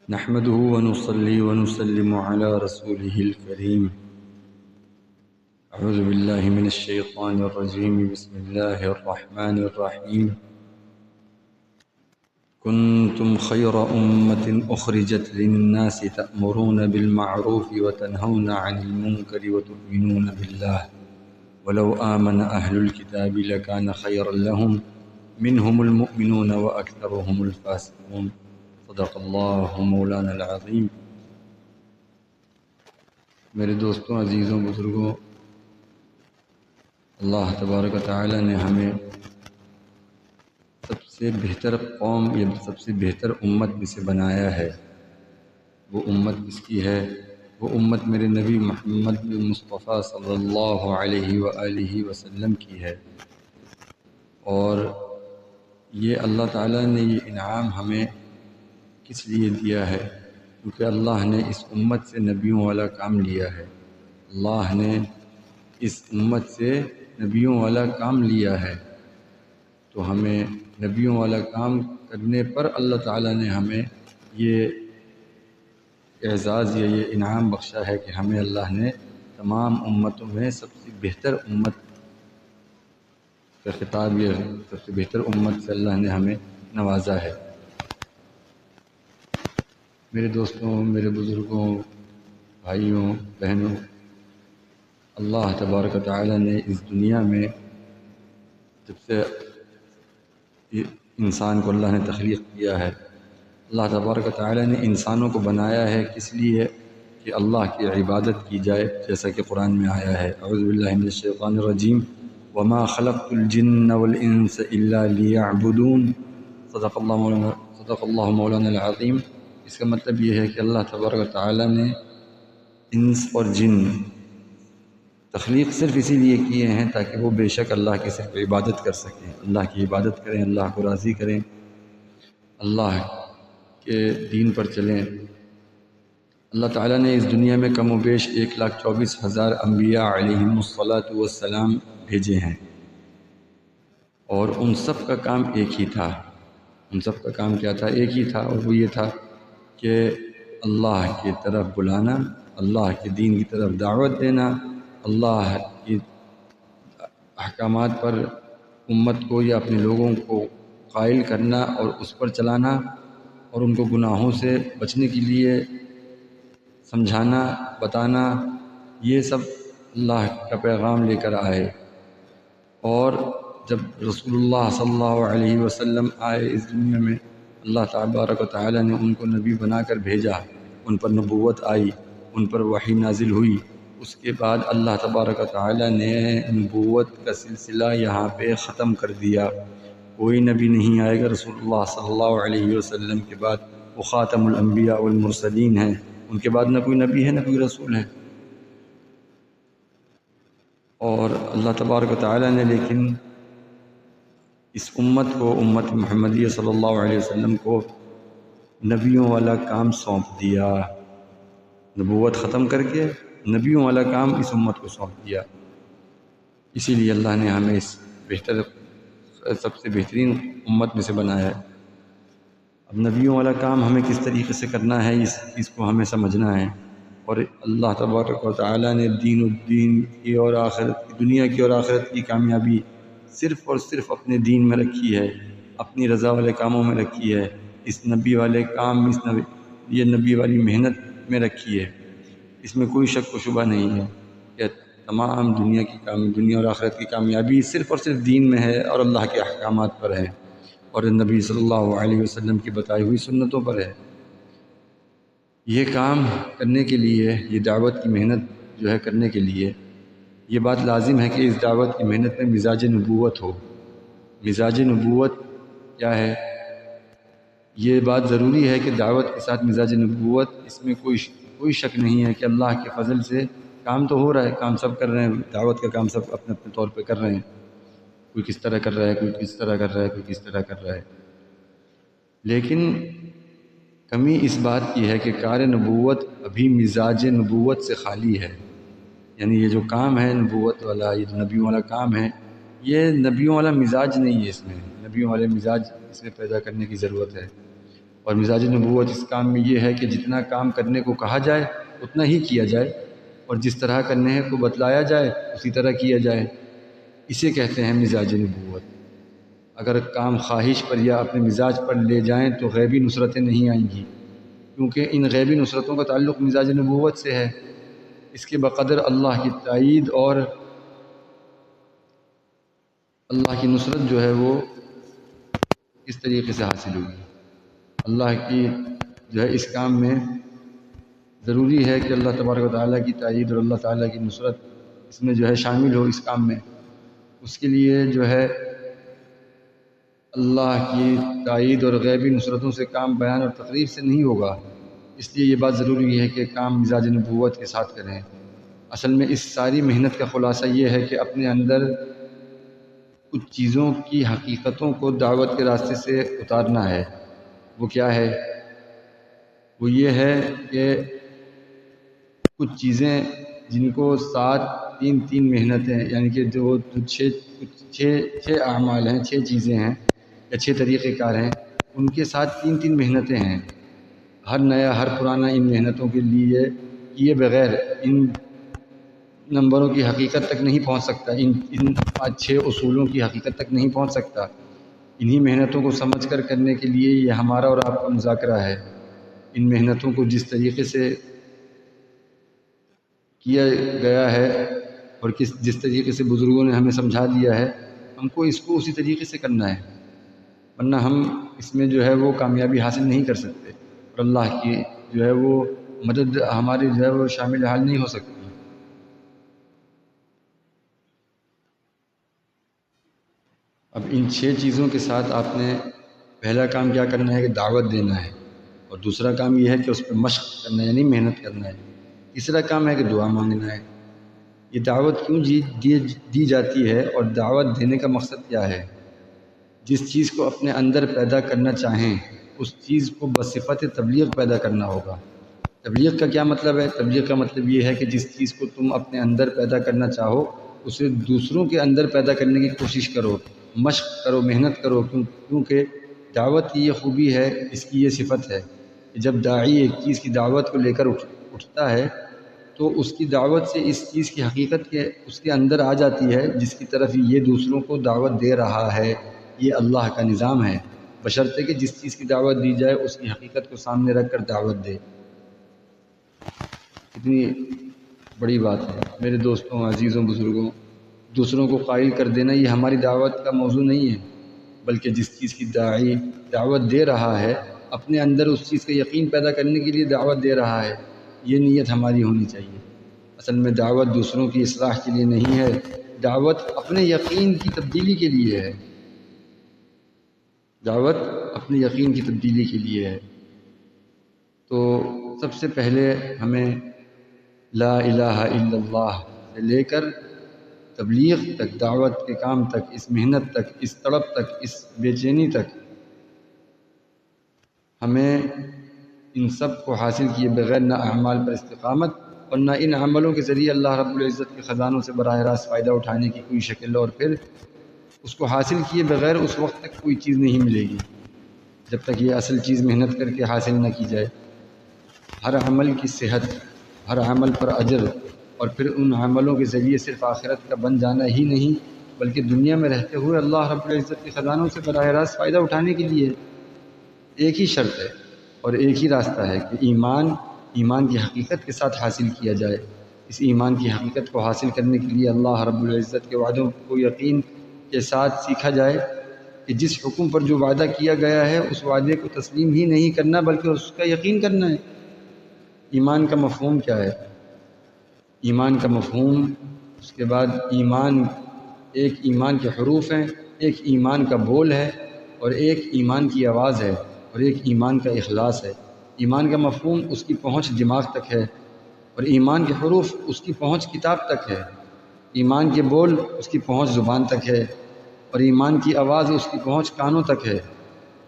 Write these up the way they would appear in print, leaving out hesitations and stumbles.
نحمده ونصلي ونسلم على رسوله الكريم. أعوذ بالله من الشيطان الرجيم. بسم الله الرحمن الرحيم. كنتم خير أمة أخرجت للناس تأمرون بالمعروف وتنهون عن المنكر وتؤمنون بالله ولو آمن أهل الكتاب لكان خيرا لهم منهم المؤمنون وأكثرهم الفاسقون. صدق اللہ مولانا العظیم. میرے دوستوں، عزیزوں، بزرگوں، اللہ تبارک و تعالی نے ہمیں سب سے بہتر قوم یا سب سے بہتر امت میں سے بنایا ہے. وہ امت کس کی ہے؟ وہ امت میرے نبی محمد مصطفیٰ صلی اللہ علیہ وآلہ وسلم کی ہے. اور یہ اللہ تعالیٰ نے یہ انعام ہمیں کس لیے دیا ہے؟ کیونکہ اللہ نے اس امت سے نبیوں والا کام لیا ہے. اللہ نے اس امت سے نبیوں والا کام لیا ہے، تو ہمیں نبیوں والا کام کرنے پر اللہ تعالیٰ نے ہمیں یہ اعزاز یا یہ انعام بخشا ہے کہ ہمیں اللہ نے تمام امتوں میں سب سے بہتر امت کا خطاب، یہ سب سے بہتر امت سے اللہ نے ہمیں نوازا ہے. میرے دوستوں، میرے بزرگوں، بھائیوں، بہنوں، اللہ تبارک و تعالی نے اس دنیا میں جب سے انسان کو اللہ نے تخلیق کیا ہے، اللہ تبارک و تعالی نے انسانوں کو بنایا ہے کس لیے؟ کہ اللہ کی عبادت کی جائے، جیسا کہ قرآن میں آیا ہے. اعوذ باللہ من الشیطان الرجیم. وما خلقت الجن والانس الا لیعبدون. صدق اللہ مولانا العظیم. اس کا مطلب یہ ہے کہ اللہ تبارک و تعالی نے انس اور جن تخلیق صرف اسی لیے کیے ہیں تاکہ وہ بے شک اللہ کی صرف عبادت کر سکیں، اللہ کی عبادت کریں، اللہ کو راضی کریں، اللہ کے دین پر چلیں. اللہ تعالیٰ نے اس دنیا میں کم و بیش 1,24,000 انبیاء علیہم الصلاۃ والسلام بھیجے ہیں، اور ان سب کا کام ایک ہی تھا. ان سب کا کام کیا تھا؟ ایک ہی تھا، اور وہ یہ تھا کہ اللہ کی طرف بلانا، اللہ کے دین کی طرف دعوت دینا، اللہ کی احکامات پر امت کو یا اپنے لوگوں کو قائل کرنا اور اس پر چلانا، اور ان کو گناہوں سے بچنے کے لیے سمجھانا، بتانا. یہ سب اللہ کا پیغام لے کر آئے. اور جب رسول اللہ صلی اللہ علیہ وسلم آئے اس دنیا میں، اللہ تبارک و تعالی نے ان کو نبی بنا کر بھیجا، ان پر نبوت آئی، ان پر وحی نازل ہوئی. اس کے بعد اللہ تبارک و تعالی نے نبوت کا سلسلہ یہاں پہ ختم کر دیا. کوئی نبی نہیں آئے گا رسول اللہ صلی اللہ علیہ وسلم کے بعد. وہ خاتم الانبیاء والمرسلین ہیں، ان کے بعد نہ کوئی نبی ہے نہ کوئی رسول ہے. اور اللہ تبارک و تعالی نے لیکن اس امت کو، امت محمدیہ صلی اللہ علیہ وسلم کو نبیوں والا کام سونپ دیا. نبوت ختم کر کے نبیوں والا کام اس امت کو سونپ دیا. اسی لیے اللہ نے ہمیں اس سب سے بہترین امت میں سے بنایا ہے. اب نبیوں والا کام ہمیں کس طریقے سے کرنا ہے، اس چیز کو ہمیں سمجھنا ہے. اور اللہ تبارک و تعالی نے دین کی اور آخرت کی، دنیا کی اور آخرت کی کامیابی صرف اور صرف اپنے دین میں رکھی ہے، اپنی رضا والے کاموں میں رکھی ہے. اس نبی والے کام، یہ نبی والی محنت میں رکھی ہے. اس میں کوئی شک و شبہ نہیں ہے کہ تمام دنیا اور آخرت کی کامیابی صرف اور صرف دین میں ہے اور اللہ کے احکامات پر ہے، اور نبی صلی اللہ علیہ وسلم کی بتائی ہوئی سنتوں پر ہے. یہ کام کرنے کے لیے، یہ دعوت کی محنت جو ہے کرنے کے لیے، یہ بات لازم ہے کہ اس دعوت کی محنت میں مزاج نبوت ہو. مزاج نبوت کیا ہے؟ یہ بات ضروری ہے کہ دعوت کے ساتھ مزاج نبوت، اس میں کوئی شک نہیں ہے کہ اللہ کے فضل سے کام تو ہو رہا ہے، کام سب کر رہے ہیں، دعوت کا کام سب اپنے اپنے طور پہ کر رہے ہیں. کوئی کس طرح کر رہا ہے، کوئی کس طرح کر رہا ہے، کوئی کس طرح کر رہا ہے. لیکن کمی اس بات کی ہے کہ کار نبوت ابھی مزاج نبوت سے خالی ہے. یعنی یہ جو کام ہے نبوت والا، یہ جو نبیوں والا کام ہے، یہ نبیوں والا مزاج نہیں ہے. اس میں نبیوں والے مزاج اس میں پیدا کرنے کی ضرورت ہے. اور مزاج نبوت اس کام میں یہ ہے کہ جتنا کام کرنے کو کہا جائے اتنا ہی کیا جائے، اور جس طرح کرنے کو بتلایا جائے اسی طرح کیا جائے، اسے کہتے ہیں مزاج نبوت۔ اگر کام خواہش پر یا اپنے مزاج پر لے جائیں تو غیبی نصرتیں نہیں آئیں گی، کیونکہ ان غیبی نصرتوں کا تعلق مزاج نبوت سے ہے۔ اس کے بقدر اللہ کی تائید اور اللہ کی نصرت جو ہے وہ کس طریقے سے حاصل ہوگی۔ اللہ کی جو ہے اس کام میں ضروری ہے کہ اللہ تبارک و تعالیٰ کی تائید اور اللہ تعالیٰ کی نصرت اس میں جو ہے شامل ہو اس کام میں۔ اس کے لیے جو ہے اللہ کی تائید اور غیبی نصرتوں سے کام بیان اور تقریر سے نہیں ہوگا، اس لیے یہ بات ضروری ہے کہ کام مزاج نبوت کے ساتھ کریں۔ اصل میں اس ساری محنت کا خلاصہ یہ ہے کہ اپنے اندر کچھ چیزوں کی حقیقتوں کو دعوت کے راستے سے اتارنا ہے۔ وہ کیا ہے؟ وہ یہ ہے کہ کچھ چیزیں جن کو 7 محنتیں، یعنی کہ جو چھ اعمال ہیں، 6 چیزیں ہیں یا 6 طریقہ کار ہیں، ان کے ساتھ 3 محنتیں ہیں۔ ہر نیا ہر پرانا ان محنتوں کے لیے کیے بغیر ان نمبروں کی حقیقت تک نہیں پہنچ سکتا، ان 6 اصولوں کی حقیقت تک نہیں پہنچ سکتا۔ انہی محنتوں کو سمجھ کر کرنے کے لیے یہ ہمارا اور آپ کا مذاکرہ ہے۔ ان محنتوں کو جس طریقے سے کیا گیا ہے اور جس طریقے سے بزرگوں نے ہمیں سمجھا دیا ہے، ہم کو اس کو اسی طریقے سے کرنا ہے، ورنہ ہم اس میں جو ہے وہ کامیابی حاصل نہیں کر سکتے، اور اللہ کی جو ہے وہ مدد ہماری جو ہے وہ شامل حال نہیں ہو سکتی۔ اب ان 6 چیزوں کے ساتھ آپ نے پہلا کام کیا کرنا ہے کہ دعوت دینا ہے، اور دوسرا کام یہ ہے کہ اس پہ مشق کرنا ہے، یعنی محنت کرنا ہے۔ تیسرا کام ہے کہ دعا مانگنا ہے۔ یہ دعوت کیوں دی جاتی ہے اور دعوت دینے کا مقصد کیا ہے؟ جس چیز کو اپنے اندر پیدا کرنا چاہیں اس چیز کو بصفت تبلیغ پیدا کرنا ہوگا۔ تبلیغ کا کیا مطلب ہے؟ تبلیغ کا مطلب یہ ہے کہ جس چیز کو تم اپنے اندر پیدا کرنا چاہو اسے دوسروں کے اندر پیدا کرنے کی کوشش کرو، مشق کرو، محنت کرو، کیونکہ دعوت کی یہ خوبی ہے، اس کی یہ صفت ہے کہ جب داعی ایک چیز کی دعوت کو لے کر اٹھتا ہے تو اس کی دعوت سے اس چیز کی حقیقت کے اس کے اندر آ جاتی ہے جس کی طرف یہ دوسروں کو دعوت دے رہا ہے۔ یہ اللہ کا نظام ہے، بشرطے کہ جس چیز کی دعوت دی جائے اس کی حقیقت کو سامنے رکھ کر دعوت دے۔ اتنی بڑی بات ہے میرے دوستوں، عزیزوں، بزرگوں۔ دوسروں کو قائل کر دینا یہ ہماری دعوت کا موضوع نہیں ہے، بلکہ جس چیز کی داعی دعوت دے رہا ہے اپنے اندر اس چیز کا یقین پیدا کرنے کے لیے دعوت دے رہا ہے، یہ نیت ہماری ہونی چاہیے۔ اصل میں دعوت دوسروں کی اصلاح کے لیے نہیں ہے، دعوت اپنے یقین کی تبدیلی کے لیے ہے، دعوت اپنے یقین کی تبدیلی کے لیے ہے۔ تو سب سے پہلے ہمیں لا الہ الا اللہ سے لے کر تبلیغ تک، دعوت کے کام تک، اس محنت تک، اس تڑپ تک، اس بے چینی تک، ہمیں ان سب کو حاصل کیے بغیر نہ اعمال پر استقامت اور نہ ان عملوں کے ذریعے اللہ رب العزت کے خزانوں سے براہ راست فائدہ اٹھانے کی کوئی شکل، اور پھر اس کو حاصل کیے بغیر اس وقت تک کوئی چیز نہیں ملے گی جب تک یہ اصل چیز محنت کر کے حاصل نہ کی جائے۔ ہر عمل کی صحت، ہر عمل پر اجر، اور پھر ان عملوں کے ذریعے صرف آخرت کا بن جانا ہی نہیں بلکہ دنیا میں رہتے ہوئے اللہ رب العزت کے خزانوں سے براہ راست فائدہ اٹھانے کے لیے ایک ہی شرط ہے اور ایک ہی راستہ ہے کہ ایمان کی حقیقت کے ساتھ حاصل کیا جائے۔ اس ایمان کی حقیقت کو حاصل کرنے کے لیے اللہ رب العزت کے وعدوں کو یقین کے ساتھ سیکھا جائے کہ جس حکم پر جو وعدہ کیا گیا ہے اس وعدے کو تسلیم ہی نہیں کرنا بلکہ اس کا یقین کرنا ہے۔ ایمان کا مفہوم کیا ہے؟ ایمان کا مفہوم، اس کے بعد ایک ایمان کے حروف ہیں، ایک ایمان کا بول ہے، اور ایک ایمان کی آواز ہے، اور ایک ایمان کا اخلاص ہے۔ ایمان کا مفہوم اس کی پہنچ دماغ تک ہے، اور ایمان کے حروف اس کی پہنچ کتاب تک ہے۔ ایمان کے بول اس کی پہنچ زبان تک ہے، اور ایمان کی آواز اس کی پہنچ کانوں تک ہے۔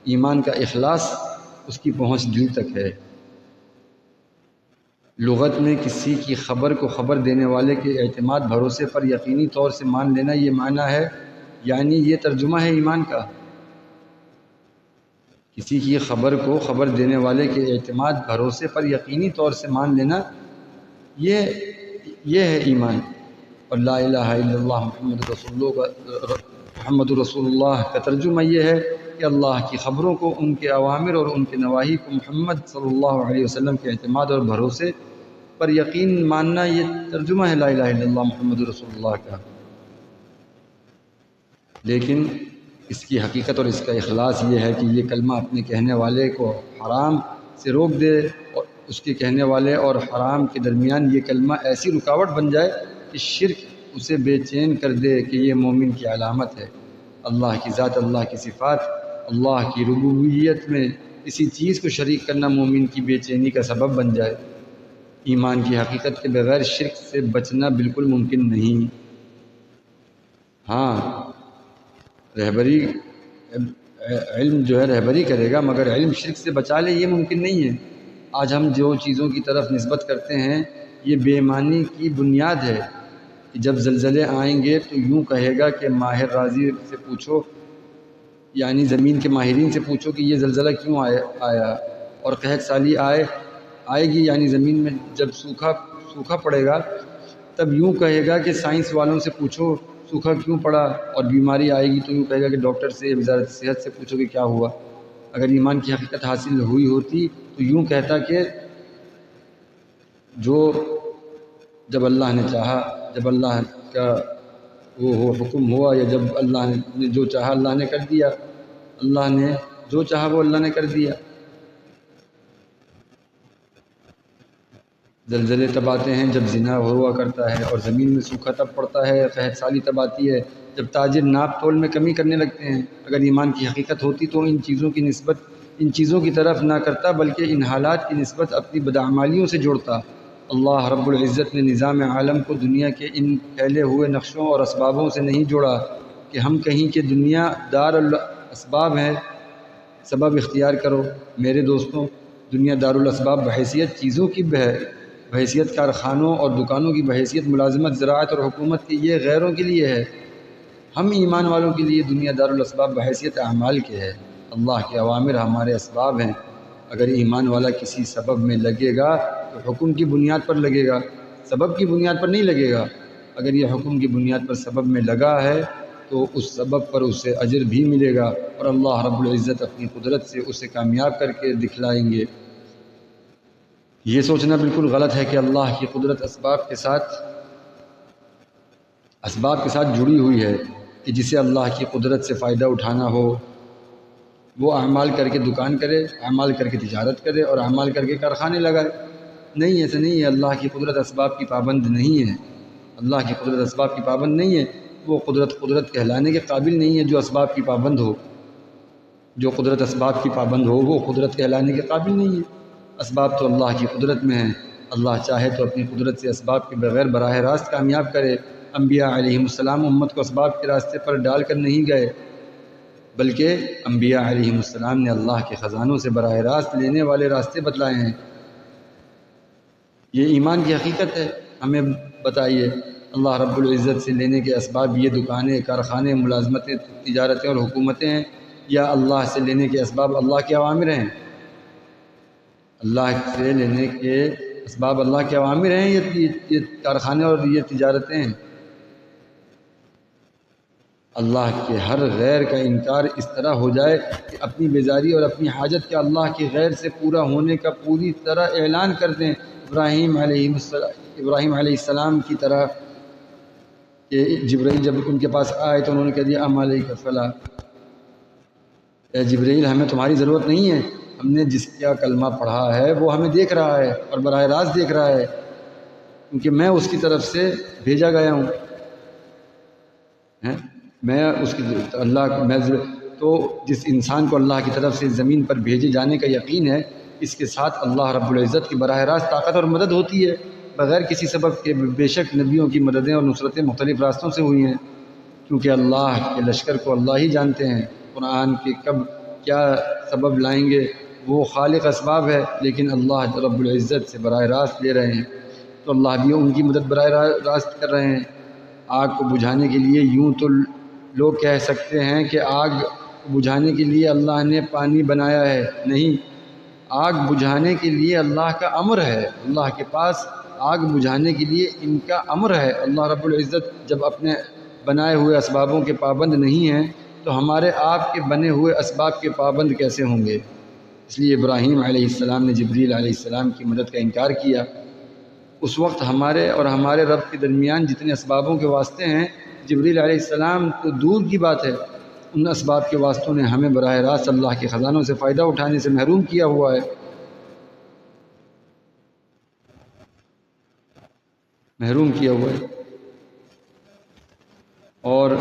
ایمان کا اخلاص اس کی پہنچ دل تک ہے۔ لغت میں کسی کی خبر کو خبر دینے والے کے اعتماد بھروسے پر یقینی طور سے مان لینا، یہ معنی ہے، یعنی یہ ترجمہ ہے ایمان کا کسی کی خبر کو خبر دینے والے کے اعتماد بھروسے پر یقینی طور سے مان لینا، یہ ہے ایمان۔ اور لا الہ الا اللہ محمد رسول اللہ کا ترجمہ یہ ہے کہ اللہ کی خبروں کو، ان کے اوامر اور ان کے نواہی کو محمد صلی اللہ علیہ وسلم کے اعتماد اور بھروسے پر یقین ماننا، یہ ترجمہ ہے لا الہ الا اللہ محمد رسول اللہ کا۔ لیکن اس کی حقیقت اور اس کا اخلاص یہ ہے کہ یہ کلمہ اپنے کہنے والے کو حرام سے روک دے، اور اس کے کہنے والے اور حرام کے درمیان یہ کلمہ ایسی رکاوٹ بن جائے کہ شرک اسے بے چین کر دے کہ یہ مومن کی علامت ہے۔ اللہ کی ذات، اللہ کی صفات، اللہ کی ربوبیت میں کسی چیز کو شریک کرنا مومن کی بے چینی کا سبب بن جائے۔ ایمان کی حقیقت کے بغیر شرک سے بچنا بالکل ممکن نہیں۔ ہاں، رہبری علم جو ہے رہبری کرے گا، مگر علم شرک سے بچا لے یہ ممکن نہیں ہے۔ آج ہم جو چیزوں کی طرف نسبت کرتے ہیں یہ بے ایمانی کی بنیاد ہے کہ جب زلزلے آئیں گے تو یوں کہے گا کہ ماہر رازی سے پوچھو، یعنی زمین کے ماہرین سے پوچھو کہ یہ زلزلہ کیوں آیا، اور قحط سالی آئے گی، یعنی زمین میں جب سوکھا پڑے گا تب یوں کہے گا کہ سائنس والوں سے پوچھو سوکھا کیوں پڑا، اور بیماری آئے گی تو یوں کہے گا کہ ڈاکٹر سے، وزارت صحت سے پوچھو کہ کیا ہوا۔ اگر ایمان کی حقیقت حاصل ہوئی ہوتی تو یوں کہتا کہ جب اللہ نے چاہا، جب اللہ کا وہ حکم ہوا، یا جب اللہ نے جو چاہا اللہ نے کر دیا، اللہ نے جو چاہا وہ اللہ نے کر دیا۔ زلزلے تب آتے ہیں جب زنا ہوا کرتا ہے، اور زمین میں سوکھا تب پڑتا ہے، قحط سالی تب آتی ہے جب تاجر ناپ تول میں کمی کرنے لگتے ہیں۔ اگر ایمان کی حقیقت ہوتی تو ان چیزوں کی طرف نہ کرتا، بلکہ ان حالات کی نسبت اپنی بدعمالیوں سے جوڑتا۔ اللہ رب العزت نے نظام عالم کو دنیا کے ان پھیلے ہوئے نقشوں اور اسبابوں سے نہیں جوڑا کہ ہم کہیں کہ دنیا دار الاسباب ہے، سبب اختیار کرو۔ میرے دوستوں، دنیا دار الاسباب بحیثیت چیزوں کی بحیثیت کارخانوں اور دکانوں کی بحیثیت ملازمت، زراعت اور حکومت کی، یہ غیروں کے لیے ہے۔ ہم ایمان والوں کے لیے دنیا دار الاسباب بحیثیت اعمال کے ہے۔ اللہ کے اوامر ہمارے اسباب ہیں۔ اگر ایمان والا کسی سبب میں لگے گا تو حکم کی بنیاد پر لگے گا، سبب کی بنیاد پر نہیں لگے گا۔ اگر یہ حکم کی بنیاد پر سبب میں لگا ہے تو اس سبب پر اسے اجر بھی ملے گا، اور اللہ رب العزت اپنی قدرت سے اسے کامیاب کر کے دکھلائیں گے۔ یہ سوچنا بالکل غلط ہے کہ اللہ کی قدرت اسباب کے ساتھ جڑی ہوئی ہے، کہ جسے اللہ کی قدرت سے فائدہ اٹھانا ہو وہ اعمال کر کے دکان کرے، اعمال کر کے تجارت کرے، اور اعمال کر کے کارخانے لگائے۔ نہیں، ایسا نہیں ہے۔ اللہ کی قدرت اسباب کی پابند نہیں ہے۔ اللہ کی قدرت اسباب کی پابند نہیں ہے۔ وہ قدرت کہلانے کے قابل نہیں ہے جو اسباب کی پابند ہو۔ جو قدرت اسباب کی پابند ہو وہ قدرت کہلانے کے قابل نہیں ہے۔ اسباب تو اللہ کی قدرت میں ہیں۔ اللہ چاہے تو اپنی قدرت سے اسباب کے بغیر براہ راست کامیاب کرے۔ انبیاء علیہم السلام امت کو اسباب کے راستے پر ڈال کر نہیں گئے، بلکہ انبیاء علیہم السلام نے اللہ کے خزانوں سے براہ راست لینے والے راستے بتلائے ہیں۔ یہ ایمان کی حقیقت ہے۔ ہمیں بتائیے، اللہ رب العزت سے لینے کے اسباب یہ دکانیں، کارخانے، ملازمتیں، تجارتیں اور حکومتیں ہیں، یا اللہ سے لینے کے اسباب اللہ کے اوامر ہیں؟ اللہ سے لینے کے اسباب اللہ کے اوامر ہیں، یہ کارخانے اور یہ تجارتیں ہیں؟ اللہ کے ہر غیر کا انکار اس طرح ہو جائے کہ اپنی بیزاری اور اپنی حاجت کے اللہ کے غیر سے پورا ہونے کا پوری طرح اعلان کر دیں، ابراہیم علیہ السلام کی طرح کہ جبرائیل جب ان کے پاس آئے تو انہوں نے کہہ دیا ام علیک فلاح، اے جبرائیل ہمیں تمہاری ضرورت نہیں ہے، ہم نے جس کا کلمہ پڑھا ہے وہ ہمیں دیکھ رہا ہے اور براہ راست دیکھ رہا ہے، کیونکہ میں اس کی طرف سے بھیجا گیا ہوں۔ میں اس کی تو جس انسان کو اللہ کی طرف سے زمین پر بھیجے جانے کا یقین ہے، اس کے ساتھ اللہ رب العزت کی براہ راست طاقت اور مدد ہوتی ہے بغیر کسی سبب کے۔ بے شک نبیوں کی مددیں اور نصرتیں مختلف راستوں سے ہوئی ہیں، کیونکہ اللہ کے لشکر کو اللہ ہی جانتے ہیں۔ قرآن کے کب کیا سبب لائیں گے وہ خالق اسباب ہے، لیکن اللہ رب العزت سے براہ راست لے رہے ہیں، تو اللہ بھی ان کی مدد براہ راست کر رہے ہیں۔ آگ کو بجھانے کے لیے یوں تو لوگ کہہ سکتے ہیں کہ آگ بجھانے کے لیے اللہ نے پانی بنایا ہے، نہیں، آگ بجھانے کے لیے اللہ کا امر ہے، اللہ کے پاس آگ بجھانے کے لیے ان کا امر ہے۔ اللہ رب العزت جب اپنے بنائے ہوئے اسبابوں کے پابند نہیں ہیں تو ہمارے آپ کے بنے ہوئے اسباب کے پابند کیسے ہوں گے؟ اس لیے ابراہیم علیہ السلام نے جبریل علیہ السلام کی مدد کا انکار کیا۔ اس وقت ہمارے اور ہمارے رب کے درمیان جتنے اسبابوں کے واسطے ہیں، جبریل علیہ السلام تو دور کی بات ہے، ان اسباب کے واسطوں نے ہمیں براہ راست اللہ کے خزانوں سے فائدہ اٹھانے سے محروم کیا ہوا ہے، محروم کیا ہوا ہے۔ اور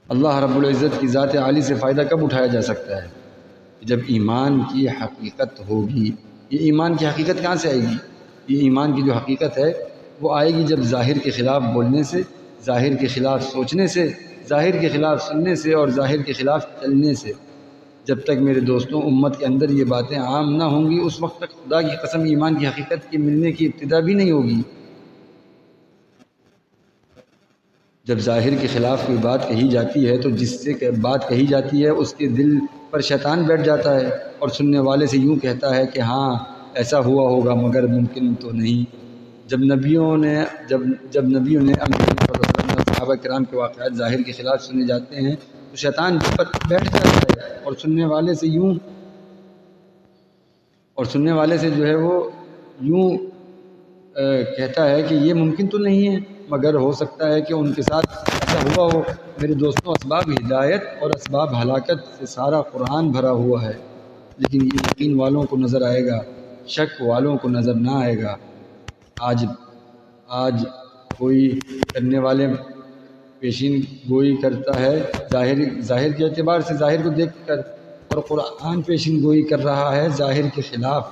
اللہ رب العزت کی ذات عالی سے فائدہ کب اٹھایا جا سکتا ہے؟ جب ایمان کی حقیقت ہوگی۔ یہ ایمان کی حقیقت کہاں سے آئے گی؟ یہ ایمان کی جو حقیقت ہے وہ آئے گی جب ظاہر کے خلاف بولنے سے، ظاہر کے خلاف سوچنے سے، ظاہر کے خلاف سننے سے اور ظاہر کے خلاف چلنے سے۔ جب تک میرے دوستوں امت کے اندر یہ باتیں عام نہ ہوں گی، اس وقت تک خدا کی قسم ایمان کی حقیقت کے ملنے کی ابتدا بھی نہیں ہوگی۔ جب ظاہر کے خلاف کوئی بات کہی جاتی ہے تو جس سے بات کہی جاتی ہے اس کے دل پر شیطان بیٹھ جاتا ہے اور سننے والے سے یوں کہتا ہے کہ ہاں ایسا ہوا ہوگا مگر ممکن تو نہیں۔ جب نبیوں نے صحابہ کرام کے واقعات ظاہر کے خلاف سنے جاتے ہیں تو شیطان پر بیٹھ جاتا ہے اور سننے والے سے جو ہے وہ یوں کہتا ہے کہ یہ ممکن تو نہیں ہے مگر ہو سکتا ہے کہ ان کے ساتھ ایسا ہوا ہو۔ میرے دوستوں، اسباب ہدایت اور اسباب ہلاکت سے سارا قرآن بھرا ہوا ہے، لیکن یہ یقین والوں کو نظر آئے گا، شک والوں کو نظر نہ آئے گا۔ آج کوئی کرنے والے پیشین گوئی کرتا ہے ظاہر کے اعتبار سے، ظاہر کو دیکھ کر، اور قرآن پیشین گوئی کر رہا ہے ظاہر کے خلاف۔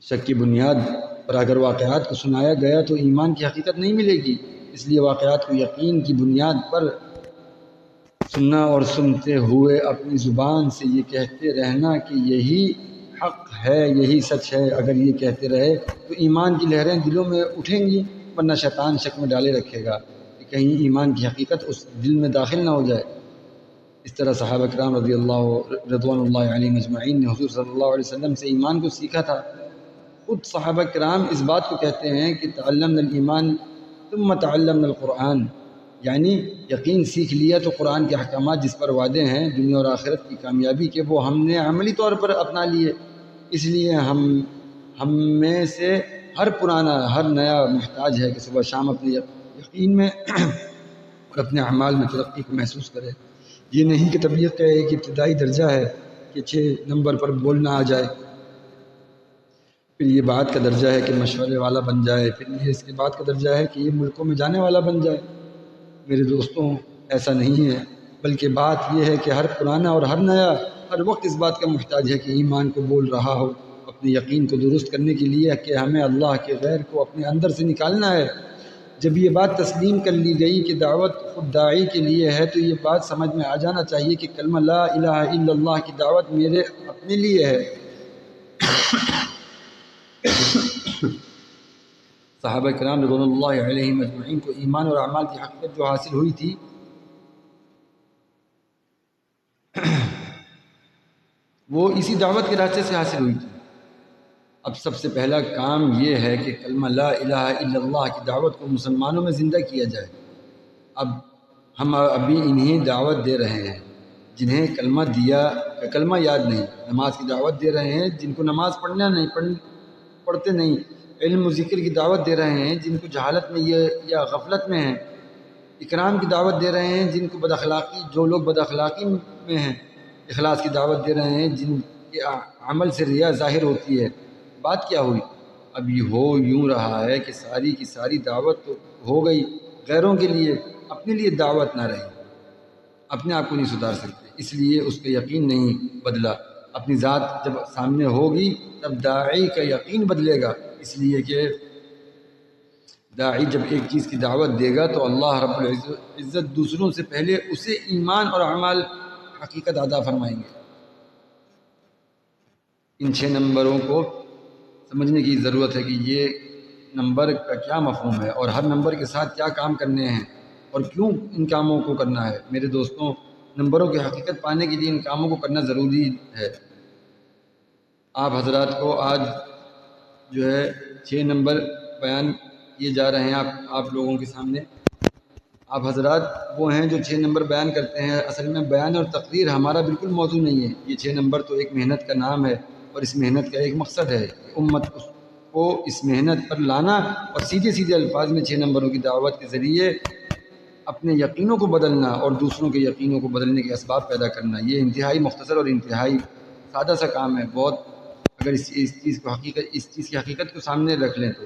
شک کی بنیاد پر اگر واقعات کو سنایا گیا تو ایمان کی حقیقت نہیں ملے گی، اس لیے واقعات کو یقین کی بنیاد پر سننا اور سنتے ہوئے اپنی زبان سے یہ کہتے رہنا کہ یہی حق ہے، یہی سچ ہے۔ اگر یہ کہتے رہے تو ایمان کی لہریں دلوں میں اٹھیں گی، ورنہ شیطان شک میں ڈالے رکھے گا کہ کہیں ایمان کی حقیقت اس دل میں داخل نہ ہو جائے۔ اس طرح صحابہ کرام رضوان اللہ علیہم اجمعین نے حضور صلی اللہ علیہ وسلم سے ایمان کو سیکھا تھا۔ خود صحابہ کرام اس بات کو کہتے ہیں کہ تعلمنا الایمان ثم تعلمنا القرآن، یعنی یقین سیکھ لیا تو قرآن کے احکامات جس پر وعدے ہیں دنیا اور آخرت کی کامیابی کے، وہ ہم نے عملی طور پر اپنا لیے۔ اس لیے ہم میں سے ہر پرانا ہر نیا محتاج ہے کہ صبح شام اپنے یقین میں اور اپنے اعمال میں ترقی کو محسوس کرے۔ یہ نہیں کہ طبیعت کا ایک ابتدائی درجہ ہے کہ 6 نمبر پر بولنا آ جائے، پھر یہ بات کا درجہ ہے کہ مشورے والا بن جائے، پھر یہ اس کے بعد کا درجہ ہے کہ یہ ملکوں میں جانے والا بن جائے۔ میرے دوستوں، ایسا نہیں ہے، بلکہ بات یہ ہے کہ ہر پرانا اور ہر نیا ہر وقت اس بات کا محتاج ہے کہ ایمان کو بول رہا ہو، اپنے یقین کو درست کرنے کے لیے کہ ہمیں اللہ کے غیر کو اپنے اندر سے نکالنا ہے۔ جب یہ بات تسلیم کر لی گئی کہ دعوت خود داعی کے لیے ہے تو یہ بات سمجھ میں آ جانا چاہیے کہ کلمہ لا الہ الا اللہ کی دعوت میرے اپنے لیے ہے۔ صحابہ کرام رضوان اللہ علیہم اجمعین کو ایمان اور اعمال کی حقیقت جو حاصل ہوئی تھی وہ اسی دعوت کے راستے سے حاصل ہوئی تھی۔ اب سب سے پہلا کام یہ ہے کہ کلمہ لا الہ الا اللہ کی دعوت کو مسلمانوں میں زندہ کیا جائے۔ اب ہم ابھی انہیں دعوت دے رہے ہیں جنہیں کلمہ یاد نہیں، نماز کی دعوت دے رہے ہیں جن کو نماز پڑھتے نہیں، علم و ذکر کی دعوت دے رہے ہیں جن کو جہالت میں یا غفلت میں ہیں، اکرام کی دعوت دے رہے ہیں جن کو جو لوگ بد اخلاقی میں ہیں، اخلاص کی دعوت دے رہے ہیں جن کے عمل سے ریا ظاہر ہوتی ہے۔ بات کیا ہوئی؟ اب یہ ہو یوں رہا ہے کہ ساری کی ساری دعوت تو ہو گئی، غیروں کے لیے، اپنے لیے دعوت نہ رہی، اپنے آپ کو نہیں سدھار سکتے، اس لیے اس کا یقین نہیں بدلا۔ اپنی ذات جب سامنے ہوگی تب داعی کا یقین بدلے گا، اس لیے کہ داعی جب ایک چیز کی دعوت دے گا تو اللہ رب العزت دوسروں سے پہلے اسے ایمان اور اعمال حقیقت عطا فرمائیں گے۔ ان 6 نمبروں کو سمجھنے کی ضرورت ہے کہ یہ نمبر کا کیا مفہوم ہے اور ہر نمبر کے ساتھ کیا کام کرنے ہیں۔ اور کیوں ان کاموں کو کرنا ہے؟ میرے دوستوں، نمبروں کی حقیقت پانے کے لیے ان کاموں کو کرنا ضروری ہے۔ آپ حضرات کو آج جو ہے 6 نمبر بیان کیے جا رہے ہیں آپ لوگوں کے سامنے۔ آپ حضرات وہ ہیں جو 6 نمبر بیان کرتے ہیں، اصل میں بیان اور تقریر ہمارا بالکل موضوع نہیں ہے۔ یہ 6 نمبر تو ایک محنت کا نام ہے، اور اس محنت کا ایک مقصد ہے کہ امت کو اس محنت پر لانا اور سیدھے سیدھے الفاظ میں 6 نمبروں کی دعوت کے ذریعے اپنے یقینوں کو بدلنا اور دوسروں کے یقینوں کو بدلنے کے اسباب پیدا کرنا۔ یہ انتہائی مختصر اور انتہائی سادہ سا کام ہے بہت، اگر اس چیز کی حقیقت کو سامنے رکھ لیں تو۔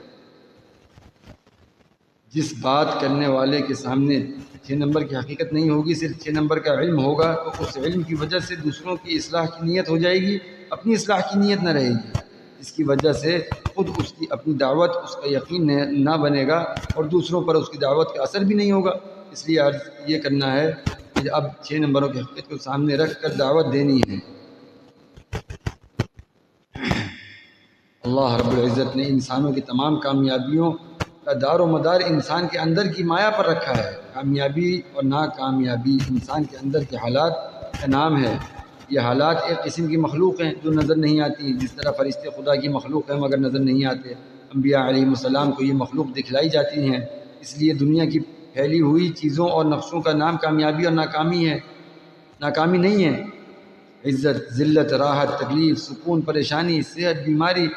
جس بات کرنے والے کے سامنے 6 نمبر کی حقیقت نہیں ہوگی، صرف 6 نمبر کا علم ہوگا، تو اس علم کی وجہ سے دوسروں کی اصلاح کی نیت ہو جائے گی، اپنی اصلاح کی نیت نہ رہے گی، جس کی وجہ سے خود اس کی اپنی دعوت، اس کا یقین نہ بنے گا، اور دوسروں پر اس کی دعوت کا اثر بھی نہیں ہوگا۔ اس لیے آج یہ کرنا ہے کہ اب 6 نمبروں کی حقیقت کو سامنے رکھ کر دعوت دینی ہے۔ اللہ رب العزت نے انسانوں کی تمام کامیابیوں کا دار و مدار انسان کے اندر کی مایا پر رکھا ہے۔ کامیابی اور ناکامیابی انسان کے اندر کے حالات کا نام ہے۔ یہ حالات ایک قسم کی مخلوق ہیں جو نظر نہیں آتی، جس طرح فرشتے خدا کی مخلوق ہیں مگر نظر نہیں آتے۔ انبیاء علیہ السلام کو یہ مخلوق دکھلائی جاتی ہیں، اس لیے دنیا کی پھیلی ہوئی چیزوں اور نقشوں کا نام کامیابی اور ناکامی ہے، ناکامی نہیں ہے۔ عزت، ذلت، راحت، تکلیف، سکون، پریشانی، صحت، بیماری،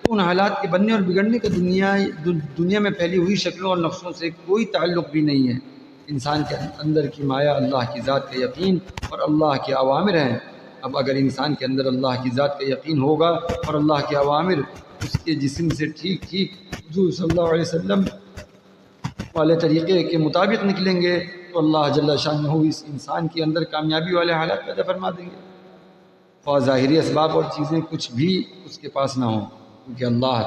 تو ان حالات کے بننے اور بگڑنے کا دنیا میں پھیلی ہوئی شکلوں اور نقشوں سے کوئی تعلق بھی نہیں ہے۔ انسان کے اندر کی مایا اللہ کی ذات کا یقین اور اللہ کے اوامر ہیں۔ اب اگر انسان کے اندر اللہ کی ذات کا یقین ہوگا اور اللہ کے اوامر اس کے جسم سے ٹھیک حضور صلی اللہ علیہ وسلم والے طریقے کے مطابق نکلیں گے، تو اللہ جل شانہ اس انسان کے اندر کامیابی والے حالات پیدا فرما دیں گے، خواہ ظاہری اسباب اور چیزیں کچھ بھی اس کے پاس نہ ہوں، کیونکہ اللہ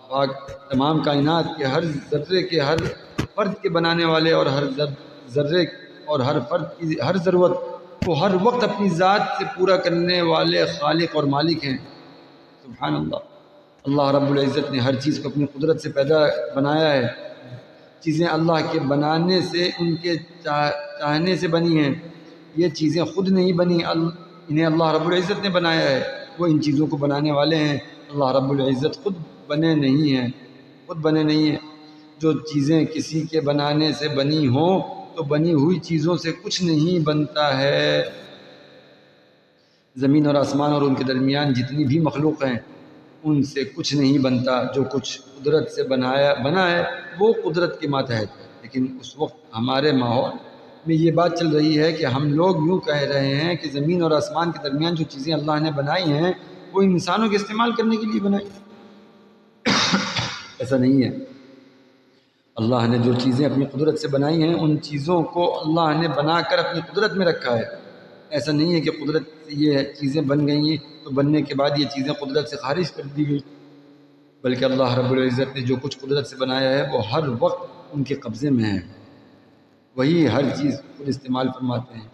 پاک تمام کائنات کے ہر ذرے کے ہر فرد کے بنانے والے اور ہر ذرے اور ہر فرد کی ہر ضرورت کو ہر وقت اپنی ذات سے پورا کرنے والے خالق اور مالک ہیں۔ سبحان اللہ، اللہ رب العزت نے ہر چیز کو اپنی قدرت سے پیدا بنایا ہے۔ چیزیں اللہ کے بنانے سے، ان کے چاہنے سے بنی ہیں، یہ چیزیں خود نہیں بنی، انہیں اللہ رب العزت نے بنایا ہے، وہ ان چیزوں کو بنانے والے ہیں۔ اللہ رب العزت خود بنے نہیں ہیں۔ جو چیزیں کسی کے بنانے سے بنی ہوں تو بنی ہوئی چیزوں سے کچھ نہیں بنتا ہے۔ زمین اور آسمان اور ان کے درمیان جتنی بھی مخلوق ہیں ان سے کچھ نہیں بنتا، جو کچھ قدرت سے بنا ہے وہ قدرت کے ماتحت ہے۔ لیکن اس وقت ہمارے ماحول میں یہ بات چل رہی ہے کہ ہم لوگ یوں کہہ رہے ہیں کہ زمین اور آسمان کے درمیان جو چیزیں اللہ نے بنائی ہیں وہ انسانوں کے استعمال کرنے کے لیے بنائی۔ ایسا نہیں ہے، اللہ نے جو چیزیں اپنی قدرت سے بنائی ہیں ان چیزوں کو اللہ نے بنا کر اپنی قدرت میں رکھا ہے۔ ایسا نہیں ہے کہ قدرت سے یہ چیزیں بن گئی تو بننے کے بعد یہ چیزیں قدرت سے خارج کر دی گئی، بلکہ اللہ رب العزت نے جو کچھ قدرت سے بنایا ہے وہ ہر وقت ان کے قبضے میں ہے، وہی ہر چیز خود استعمال فرماتے ہیں۔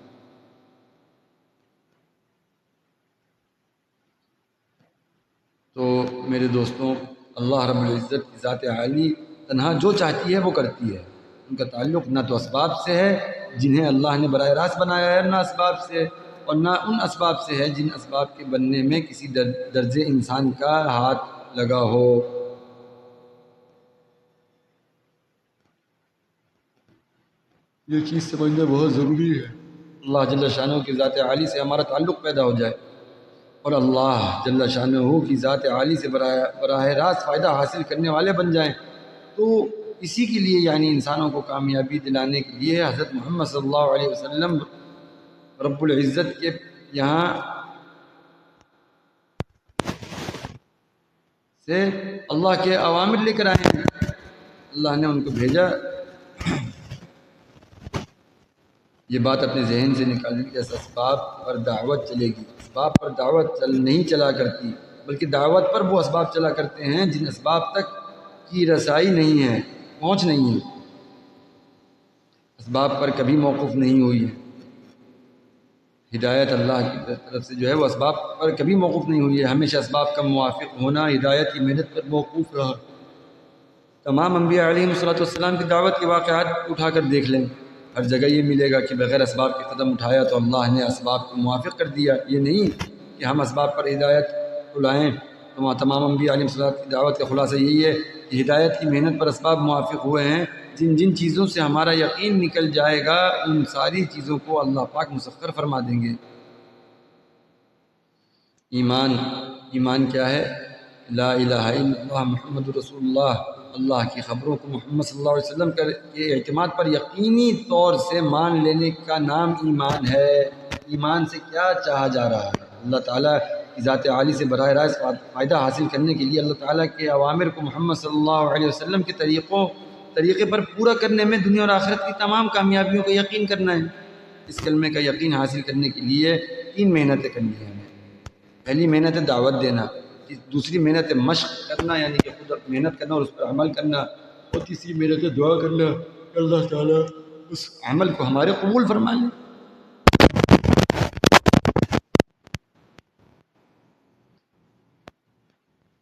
تو میرے دوستوں، اللہ رب العزت کی ذات عالی تنہا جو چاہتی ہے وہ کرتی ہے، ان کا تعلق نہ تو اسباب سے ہے جنہیں اللہ نے براہ راست بنایا ہے، نہ اسباب سے، اور نہ ان اسباب سے ہے جن اسباب کے بننے میں کسی درجے انسان کا ہاتھ لگا ہو۔ یہ چیز سمجھنا بہت ضروری ہے۔ اللہ جل شانہ کی ذات عالی سے ہمارا تعلق پیدا ہو جائے اور اللہ جل شانہ کی ذات عالی سے براہ راست فائدہ حاصل کرنے والے بن جائیں، تو اسی کے لیے یعنی انسانوں کو کامیابی دلانے کے لیے حضرت محمد صلی اللہ علیہ وسلم رب العزت کے یہاں سے اللہ کے اوامر لے کر آئے ہیں، اللہ نے ان کو بھیجا۔ یہ بات اپنے ذہن سے نکالنے کی، جیسا اسباب پر دعوت چلے گی، اسباب پر دعوت نہیں چلا کرتی، بلکہ دعوت پر وہ اسباب چلا کرتے ہیں جن اسباب تک کی رسائی نہیں ہے، پہنچ نہیں ہے، اسباب پر کبھی موقف نہیں ہوئی ہے۔ ہدایت اللہ کی طرف سے جو ہے وہ اسباب پر کبھی موقف نہیں ہوئی ہے، ہمیشہ اسباب کا موافق ہونا ہدایت کی محنت پر موقوف رہا۔ تمام انبیاء علیہ الصلوۃ والسلام کی دعوت کے واقعات اٹھا کر دیکھ لیں، ہر جگہ یہ ملے گا کہ بغیر اسباب کے قدم اٹھایا تو اللہ نے اسباب کو موافق کر دیا. یہ نہیں کہ ہم اسباب پر ہدایت کو لائیں. تو تمام انبیاء علیہ الصلوۃ کی دعوت کا خلاصہ یہی ہے کہ ہدایت کی محنت پر اسباب موافق ہوئے ہیں. جن جن چیزوں سے ہمارا یقین نکل جائے گا ان ساری چیزوں کو اللہ پاک مسخر فرما دیں گے. ایمان کیا ہے؟ لا الہ الا اللہ محمد رسول اللہ. اللہ کی خبروں کو محمد صلی اللہ علیہ وسلم کے اعتماد پر یقینی طور سے مان لینے کا نام ایمان ہے. ایمان سے کیا چاہا جا رہا ہے؟ اللہ تعالیٰ کی ذات عالی سے براہ راست فائدہ حاصل کرنے کے لیے اللہ تعالیٰ کے اوامر کو محمد صلی اللہ علیہ وسلم کے طریقے پر پورا کرنے میں دنیا اور آخرت کی تمام کامیابیوں کا یقین کرنا ہے. اس کلمے کا یقین حاصل کرنے کے لیے 3 محنتیں کرنی ہیں. پہلی محنت ہے دعوت دینا، دوسری محنت ہے مشق کرنا یعنی کہ خود محنت کرنا اور اس پر عمل کرنا، اور تیسری محنت ہے دعا کرنا کہ اللہ تعالیٰ اس عمل کو ہمارے قبول فرما لے.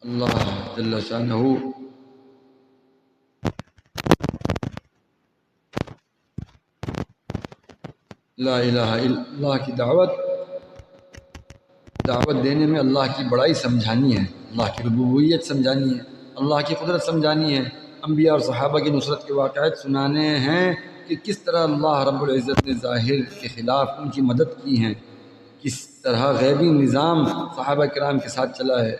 اللہ جل شانہ لا الہ الا اللہ کی دعوت دینے میں اللہ کی بڑائی سمجھانی ہے، اللہ کی ربوبیت سمجھانی ہے، اللہ کی قدرت سمجھانی ہے. انبیاء اور صحابہ کی نصرت کے واقعات سنانے ہیں کہ کس طرح اللہ رب العزت نے ظاہر کے خلاف ان کی مدد کی ہے، کس طرح غیبی نظام صحابہ کرام کے ساتھ چلا ہے.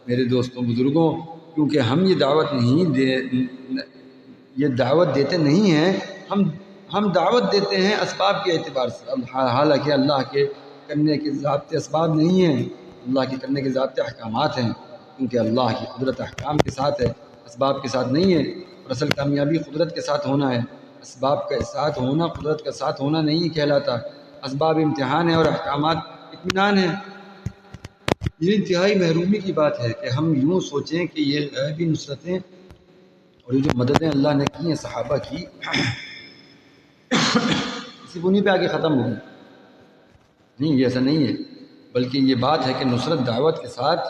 میرے دوستوں بزرگوں، کیونکہ ہم یہ دعوت دیتے نہیں ہیں، ہم دعوت دیتے ہیں اسباب کے اعتبار سے. حالانکہ اللہ کے کرنے کے ضابطے اسباب نہیں ہیں، اللہ کے کرنے کے ضابطے احکامات ہیں، کیونکہ اللہ کی قدرت احکام کے ساتھ ہے، اسباب کے ساتھ نہیں ہے. اور اصل کامیابی قدرت کے ساتھ ہونا ہے، اسباب کے ساتھ ہونا قدرت کا ساتھ ہونا نہیں کہلاتا. اسباب امتحان ہے اور احکامات اطمینان ہے. یہ انتہائی محرومی کی بات ہے کہ ہم یوں سوچیں کہ یہ غیبی نصرتیں اور یہ جو مددیں اللہ نے کی ہیں صحابہ کی اسی بنی پہ آگے ختم ہوگی. نہیں، یہ ایسا نہیں ہے، بلکہ یہ بات ہے کہ نصرت دعوت کے ساتھ،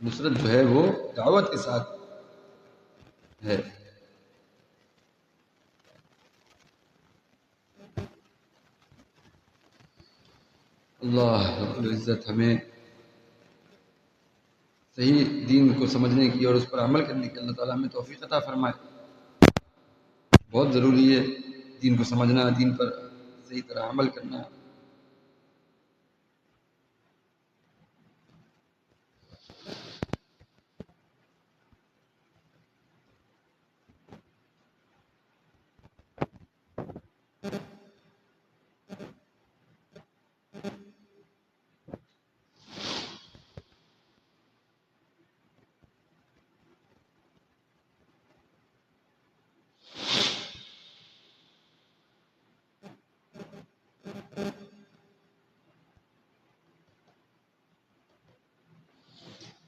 نصرت جو ہے وہ دعوت کے ساتھ ہے. اللہ رب العزت ہمیں صحیح دین کو سمجھنے کی اور اس پر عمل کرنے کی اللہ تعالیٰ ہمیں توفیق عطا فرمائے. بہت ضروری ہے دین کو سمجھنا، دین پر صحیح طرح عمل کرنا.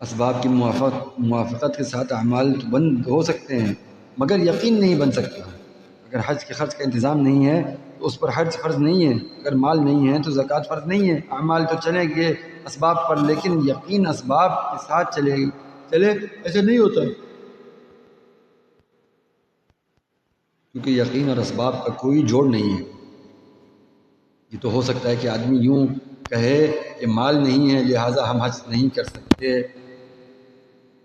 اسباب کی موافقت کے ساتھ اعمال تو بند ہو سکتے ہیں مگر یقین نہیں بن سکتا. اگر حج کے خرچ کا انتظام نہیں ہے تو اس پر حج فرض نہیں ہے، اگر مال نہیں ہے تو زکوٰۃ فرض نہیں ہے. اعمال تو چلیں گے اسباب پر، لیکن یقین اسباب کے ساتھ چلے ایسا نہیں ہوتا، کیونکہ یقین اور اسباب کا کوئی جوڑ نہیں ہے. یہ تو ہو سکتا ہے کہ آدمی یوں کہے کہ مال نہیں ہے لہٰذا ہم حج نہیں کر سکتے،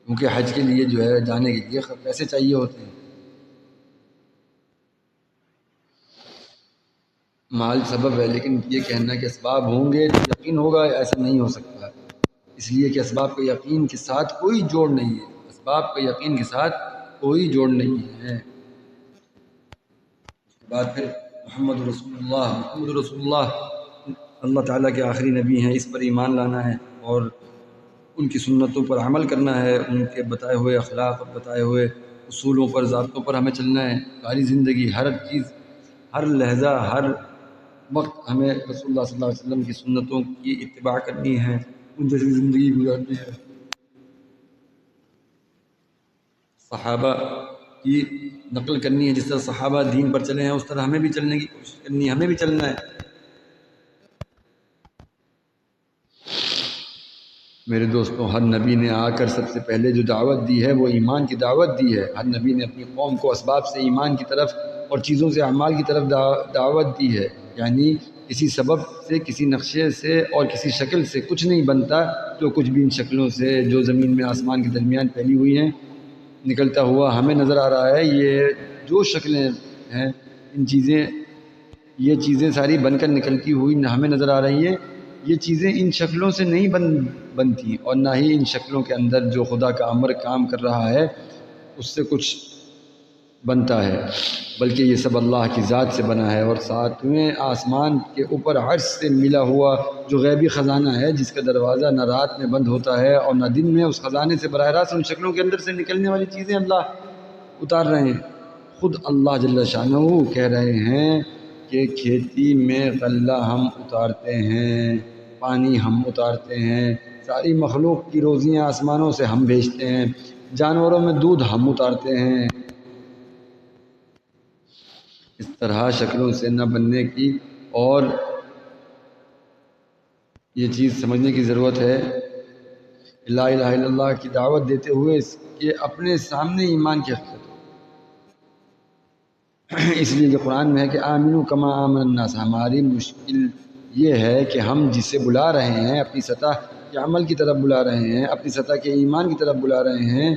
کیونکہ حج کے لیے جو ہے جانے کے لیے پیسے چاہیے ہوتے ہیں. مال سبب ہے، لیکن یہ کہنا کہ اسباب ہوں گے تو یقین ہوگا، ایسا نہیں ہو سکتا. اس لیے کہ اسباب کا یقین کے ساتھ کوئی جوڑ نہیں ہے، اسباب کا یقین کے ساتھ کوئی جوڑ نہیں ہے. اس کے بعد پھر محمد رسول اللہ اللہ تعالیٰ کے آخری نبی ہیں، اس پر ایمان لانا ہے اور ان کی سنتوں پر عمل کرنا ہے، ان کے بتائے ہوئے اخلاق اور بتائے ہوئے اصولوں پر، ضابطوں پر ہمیں چلنا ہے. ساری زندگی، ہر چیز، ہر لحظہ، ہر وقت ہمیں رسول اللہ صلی اللہ علیہ وسلم کی سنتوں کی اتباع کرنی ہے، ان جیسی زندگی گزارنی ہے. صحابہ کی نقل کرنی ہے، جس طرح صحابہ دین پر چلے ہیں اس طرح ہمیں بھی چلنے کی کوشش کرنی ہے، ہمیں بھی چلنا ہے. میرے دوستوں، ہر نبی نے آ کر سب سے پہلے جو دعوت دی ہے وہ ایمان کی دعوت دی ہے۔ ہر نبی نے اپنی قوم کو اسباب سے ایمان کی طرف اور چیزوں سے اعمال کی طرف دعوت دی ہے، یعنی کسی سبب سے، کسی نقشے سے اور کسی شکل سے کچھ نہیں بنتا، جو کچھ بھی ان شکلوں سے جو زمین میں آسمان کے درمیان پھیلی ہوئی ہیں نکلتا ہوا ہمیں نظر آ رہا ہے، یہ جو شکلیں ہیں یہ چیزیں ساری بن کر نکلتی ہوئی ہمیں نظر آ رہی ہیں، یہ چیزیں ان شکلوں سے نہیں بنتی، اور نہ ہی ان شکلوں کے اندر جو خدا کا امر کام کر رہا ہے اس سے کچھ بنتا ہے، بلکہ یہ سب اللہ کی ذات سے بنا ہے۔ اور ساتویں آسمان کے اوپر عرش سے ملا ہوا جو غیبی خزانہ ہے، جس کا دروازہ نہ رات میں بند ہوتا ہے اور نہ دن میں، اس خزانے سے براہ راست ان شکلوں کے اندر سے نکلنے والی چیزیں اللہ اتار رہے ہیں۔ خود اللہ جل شانہ کہہ رہے ہیں کہ کھیتی میں غلہ ہم اتارتے ہیں، پانی ہم اتارتے ہیں، ساری مخلوق کی روزیاں آسمانوں سے ہم بھیجتے ہیں، جانوروں میں دودھ ہم اتارتے ہیں۔ اس طرح شکلوں سے نہ بننے کی اور یہ چیز سمجھنے کی ضرورت ہے، لا الہ الا اللہ کی دعوت دیتے ہوئے اس کے اپنے سامنے ایمان کی حقیقت ہو۔ اس لیے کہ قرآن میں ہے کہ آمنو کما آمن الناس، ہماری مشکل یہ ہے کہ ہم جسے بلا رہے ہیں اپنی سطح کے عمل کی طرف بلا رہے ہیں، اپنی سطح کے ایمان کی طرف بلا رہے ہیں،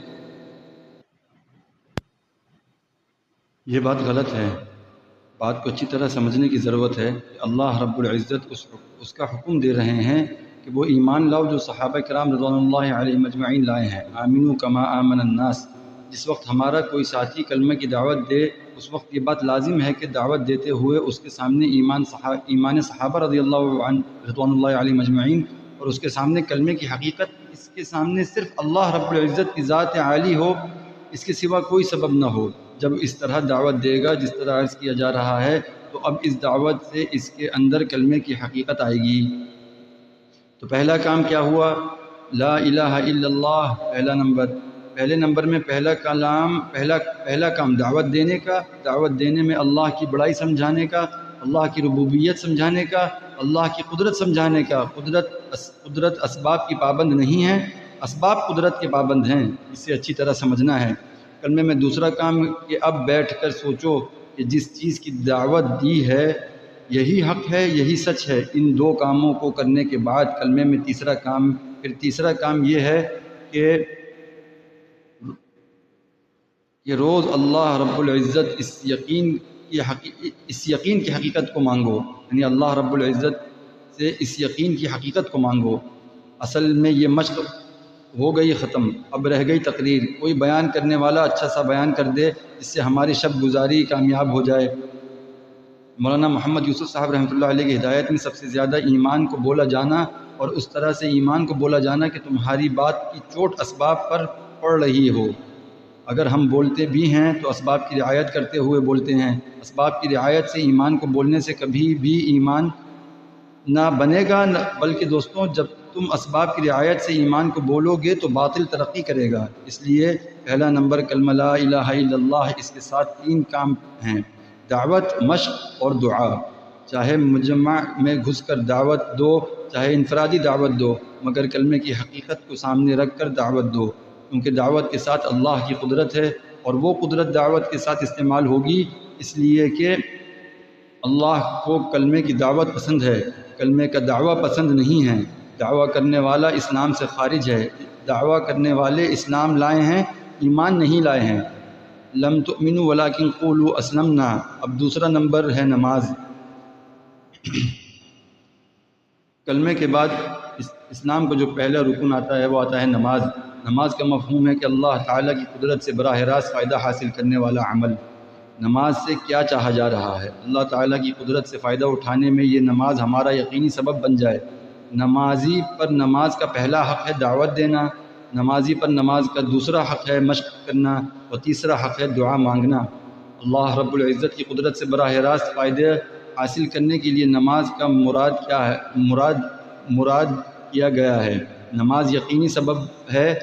یہ بات غلط ہے۔ بات کو اچھی طرح سمجھنے کی ضرورت ہے کہ اللہ رب العزت اس کا حکم دے رہے ہیں کہ وہ ایمان لاؤ جو صحابہ کرام رضوان اللہ علیہم اجمعین لائے ہیں۔ آمنو کما آمن الناس، جس وقت ہمارا کوئی ساتھی کلمہ کی دعوت دے اس وقت یہ بات لازم ہے کہ دعوت دیتے ہوئے اس کے سامنے ایمان صحابہ رضی اللہ عنہ رضوان اللہ علیہم اجمعین اور اس کے سامنے کلمے کی حقیقت، اس کے سامنے صرف اللہ رب العزت کی ذات عالی ہو، اس کے سوا کوئی سبب نہ ہو۔ جب اس طرح دعوت دے گا جس طرح عرض کیا جا رہا ہے، تو اب اس دعوت سے اس کے اندر کلمے کی حقیقت آئے گی۔ تو پہلا کام کیا ہوا؟ لا الہ الا اللہ، پہلے نمبر میں پہلا کام دعوت دینے کا، دعوت دینے میں اللہ کی بڑائی سمجھانے کا، اللہ کی ربوبیت سمجھانے کا، اللہ کی قدرت سمجھانے کا۔ قدرت اسباب کی پابند نہیں ہے، اسباب قدرت کے پابند ہیں، اسے اچھی طرح سمجھنا ہے۔ کلمے میں دوسرا کام کہ اب بیٹھ کر سوچو کہ جس چیز کی دعوت دی ہے یہی حق ہے، یہی سچ ہے۔ ان دو کاموں کو کرنے کے بعد کلمے میں تیسرا کام یہ ہے کہ روز اللہ رب العزت اس یقین کی حقیقت کو مانگو، یعنی اللہ رب العزت سے اس یقین کی حقیقت کو مانگو۔ اصل میں یہ مشق ہو گئی ختم، اب رہ گئی تقریر۔ کوئی بیان کرنے والا اچھا سا بیان کر دے جس سے ہماری شب گزاری کامیاب ہو جائے۔ مولانا محمد یوسف صاحب رحمۃ اللہ علیہ کی ہدایت میں سب سے زیادہ ایمان کو بولا جانا، اور اس طرح سے ایمان کو بولا جانا کہ تمہاری بات کی چوٹ اسباب پر پڑ رہی ہو۔ اگر ہم بولتے بھی ہیں تو اسباب کی رعایت کرتے ہوئے بولتے ہیں۔ اسباب کی رعایت سے ایمان کو بولنے سے کبھی بھی ایمان نہ بنے گا، بلکہ دوستوں جب تم اسباب کی رعایت سے ایمان کو بولو گے تو باطل ترقی کرے گا۔ اس لیے پہلا نمبر کلمہ لا الہ الا اللہ، اس کے ساتھ 3 کام ہیں: دعوت، مشق اور دعا۔ چاہے مجمع میں گھس کر دعوت دو، چاہے انفرادی دعوت دو، مگر کلمے کی حقیقت کو سامنے رکھ کر دعوت دو، کیونکہ دعوت کے ساتھ اللہ کی قدرت ہے، اور وہ قدرت دعوت کے ساتھ استعمال ہوگی، اس لیے کہ اللہ کو کلمے کی دعوت پسند ہے، کلمے کا دعویٰ پسند نہیں ہے۔ دعویٰ کرنے والا اسلام سے خارج ہے، دعویٰ کرنے والے اسلام لائے ہیں، ایمان نہیں لائے ہیں۔ لم تؤمنوا ولکن قولوا اسلمنا۔ اب دوسرا نمبر ہے نماز۔ کلمے کے بعد اسلام کا جو پہلا رکن آتا ہے وہ آتا ہے نماز۔ نماز کا مفہوم ہے کہ اللہ تعالیٰ کی قدرت سے براہ راست فائدہ حاصل کرنے والا عمل۔ نماز سے کیا چاہا جا رہا ہے؟ اللہ تعالیٰ کی قدرت سے فائدہ اٹھانے میں یہ نماز ہمارا یقینی سبب بن جائے۔ نمازی پر نماز کا پہلا حق ہے دعوت دینا، نمازی پر نماز کا دوسرا حق ہے مشق کرنا، اور تیسرا حق ہے دعا مانگنا۔ اللہ رب العزت کی قدرت سے براہ راست فائدے حاصل کرنے کے لیے نماز کا مراد کیا ہے؟ مراد کیا گیا ہے نماز یقینی سبب ہے،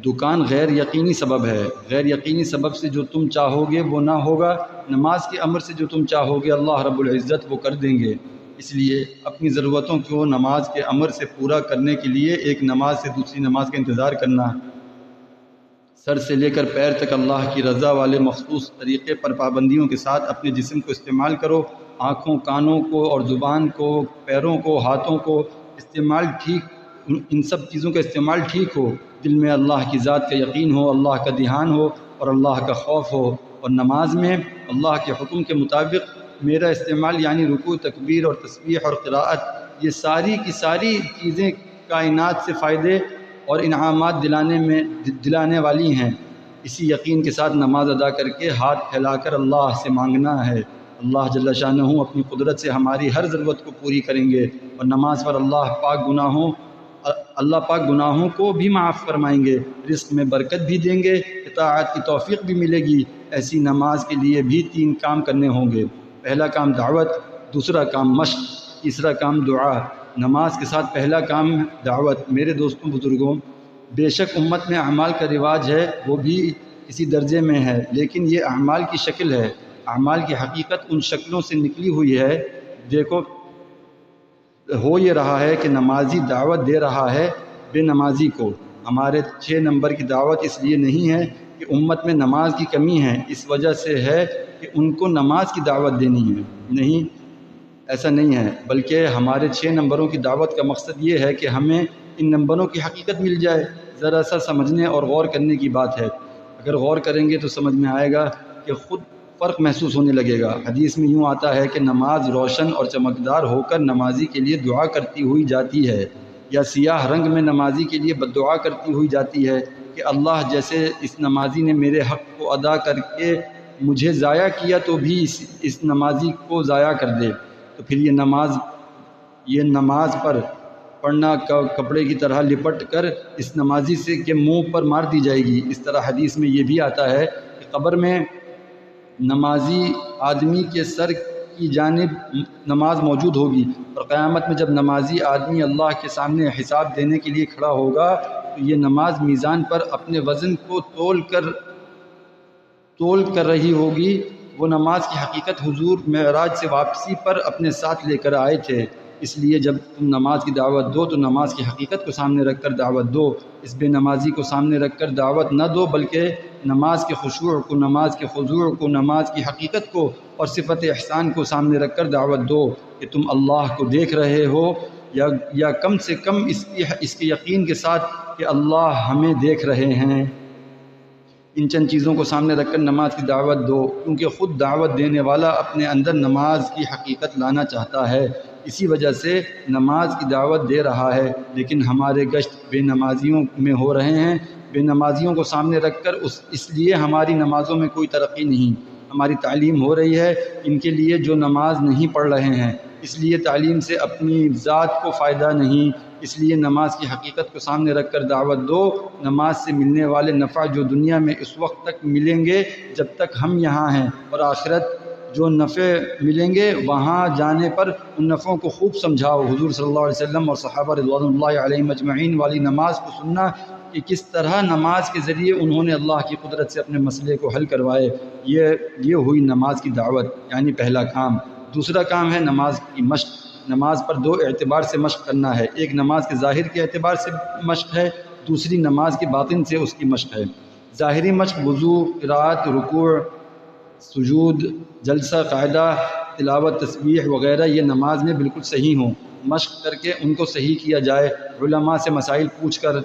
دکان غیر یقینی سبب ہے۔ غیر یقینی سبب سے جو تم چاہو گے وہ نہ ہوگا، نماز کے امر سے جو تم چاہو گے اللہ رب العزت وہ کر دیں گے۔ اس لیے اپنی ضرورتوں کو نماز کے امر سے پورا کرنے کے لیے ایک نماز سے دوسری نماز کا انتظار کرنا، سر سے لے کر پیر تک اللہ کی رضا والے مخصوص طریقے پر پابندیوں کے ساتھ اپنے جسم کو استعمال کرو، آنکھوں، کانوں کو اور زبان کو، پیروں کو، ہاتھوں کو استعمال ٹھیک، ان سب چیزوں کا استعمال ٹھیک ہو، دل میں اللہ کی ذات کا یقین ہو، اللہ کا دھیان ہو اور اللہ کا خوف ہو، اور نماز میں اللہ کے حکم کے مطابق میرا استعمال یعنی رکوع، تکبیر اور تسبیح اور قراءت، یہ ساری کی ساری چیزیں کائنات سے فائدے اور انعامات دلانے والی ہیں۔ اسی یقین کے ساتھ نماز ادا کر کے ہاتھ پھیلا کر اللہ سے مانگنا ہے۔ اللہ جل شانہ اپنی قدرت سے ہماری ہر ضرورت کو پوری کریں گے، اور نماز پر اللہ پاک گناہوں کو بھی معاف فرمائیں گے، رزق میں برکت بھی دیں گے، اطاعت کی توفیق بھی ملے گی۔ ایسی نماز کے لیے بھی 3 کام کرنے ہوں گے، پہلا کام دعوت، دوسرا کام مشق، تیسرا کام دعا۔ نماز کے ساتھ پہلا کام دعوت۔ میرے دوستوں، بزرگوں، بے شک امت میں اعمال کا رواج ہے، وہ بھی اسی درجے میں ہے، لیکن یہ اعمال کی شکل ہے، اعمال کی حقیقت ان شکلوں سے نکلی ہوئی ہے۔ دیکھو، ہو یہ رہا ہے کہ نمازی دعوت دے رہا ہے بے نمازی کو۔ ہمارے 6 نمبر کی دعوت اس لیے نہیں ہے کہ امت میں نماز کی کمی ہے، اس وجہ سے ہے کہ ان کو نماز کی دعوت دینی ہے، نہیں، ایسا نہیں ہے، بلکہ ہمارے 6 نمبروں کی دعوت کا مقصد یہ ہے کہ ہمیں ان نمبروں کی حقیقت مل جائے۔ ذرا سا سمجھنے اور غور کرنے کی بات ہے، اگر غور کریں گے تو سمجھ میں آئے گا کہ خود فرق محسوس ہونے لگے گا۔ حدیث میں یوں آتا ہے کہ نماز روشن اور چمکدار ہو کر نمازی کے لیے دعا کرتی ہوئی جاتی ہے، یا سیاہ رنگ میں نمازی کے لیے بد دعا کرتی ہوئی جاتی ہے کہ اللہ، جیسے اس نمازی نے میرے حق کو ادا کر کے مجھے ضائع کیا تو بھی اس نمازی کو ضائع کر دے۔ تو پھر یہ نماز پر پڑھنا کپڑے کی طرح لپٹ کر اس نمازی سے کے منہ پر مار دی جائے گی۔ اس طرح حدیث میں یہ بھی آتا ہے کہ قبر میں نمازی آدمی کے سر کی جانب نماز موجود ہوگی، اور قیامت میں جب نمازی آدمی اللہ کے سامنے حساب دینے کے لیے کھڑا ہوگا تو یہ نماز میزان پر اپنے وزن کو تول کر رہی ہوگی۔ وہ نماز کی حقیقت حضور معراج سے واپسی پر اپنے ساتھ لے کر آئے تھے، اس لیے جب تم نماز کی دعوت دو تو نماز کی حقیقت کو سامنے رکھ کر دعوت دو، اس بے نمازی کو سامنے رکھ کر دعوت نہ دو، بلکہ نماز کے خشوع کو، نماز کے خضوع کو، نماز کی حقیقت کو اور صفت احسان کو سامنے رکھ کر دعوت دو کہ تم اللہ کو دیکھ رہے ہو، یا کم سے کم اس کے یقین کے ساتھ کہ اللہ ہمیں دیکھ رہے ہیں۔ ان چند چیزوں کو سامنے رکھ کر نماز کی دعوت دو، کیونکہ خود دعوت دینے والا اپنے اندر نماز کی حقیقت لانا چاہتا ہے، اسی وجہ سے نماز کی دعوت دے رہا ہے۔ لیکن ہمارے گشت بے نمازیوں میں ہو رہے ہیں، بے نمازیوں کو سامنے رکھ کر اس لیے ہماری نمازوں میں کوئی ترقی نہیں، ہماری تعلیم ہو رہی ہے ان کے لیے جو نماز نہیں پڑھ رہے ہیں، اس لیے تعلیم سے اپنی ذات کو فائدہ نہیں، اس لیے نماز کی حقیقت کو سامنے رکھ کر دعوت دو۔ نماز سے ملنے والے نفع جو دنیا میں اس وقت تک ملیں گے جب تک ہم یہاں ہیں، اور آخرت جو نفع ملیں گے وہاں جانے پر ان نفعوں کو خوب سمجھاؤ۔ حضور صلی اللہ علیہ وسلم اور صحابہ رضوان اللہ علیہم اجمعین والی نماز کو سننا کہ کس طرح نماز کے ذریعے انہوں نے اللہ کی قدرت سے اپنے مسئلے کو حل کروائے، یہ ہوئی نماز کی دعوت، یعنی پہلا کام۔ دوسرا کام ہے نماز کی مشق۔ نماز پر 2 اعتبار سے مشق کرنا ہے، ایک نماز کے ظاہر کے اعتبار سے مشق ہے، دوسری نماز کے باطن سے اس کی مشق ہے۔ ظاہری مشق وضو، قرات، رکوع، سجود، جلسہ قاعدہ، تلاوت، تسبیح وغیرہ یہ نماز میں بالکل صحیح ہوں، مشق کر کے ان کو صحیح کیا جائے، علماء سے مسائل پوچھ کر۔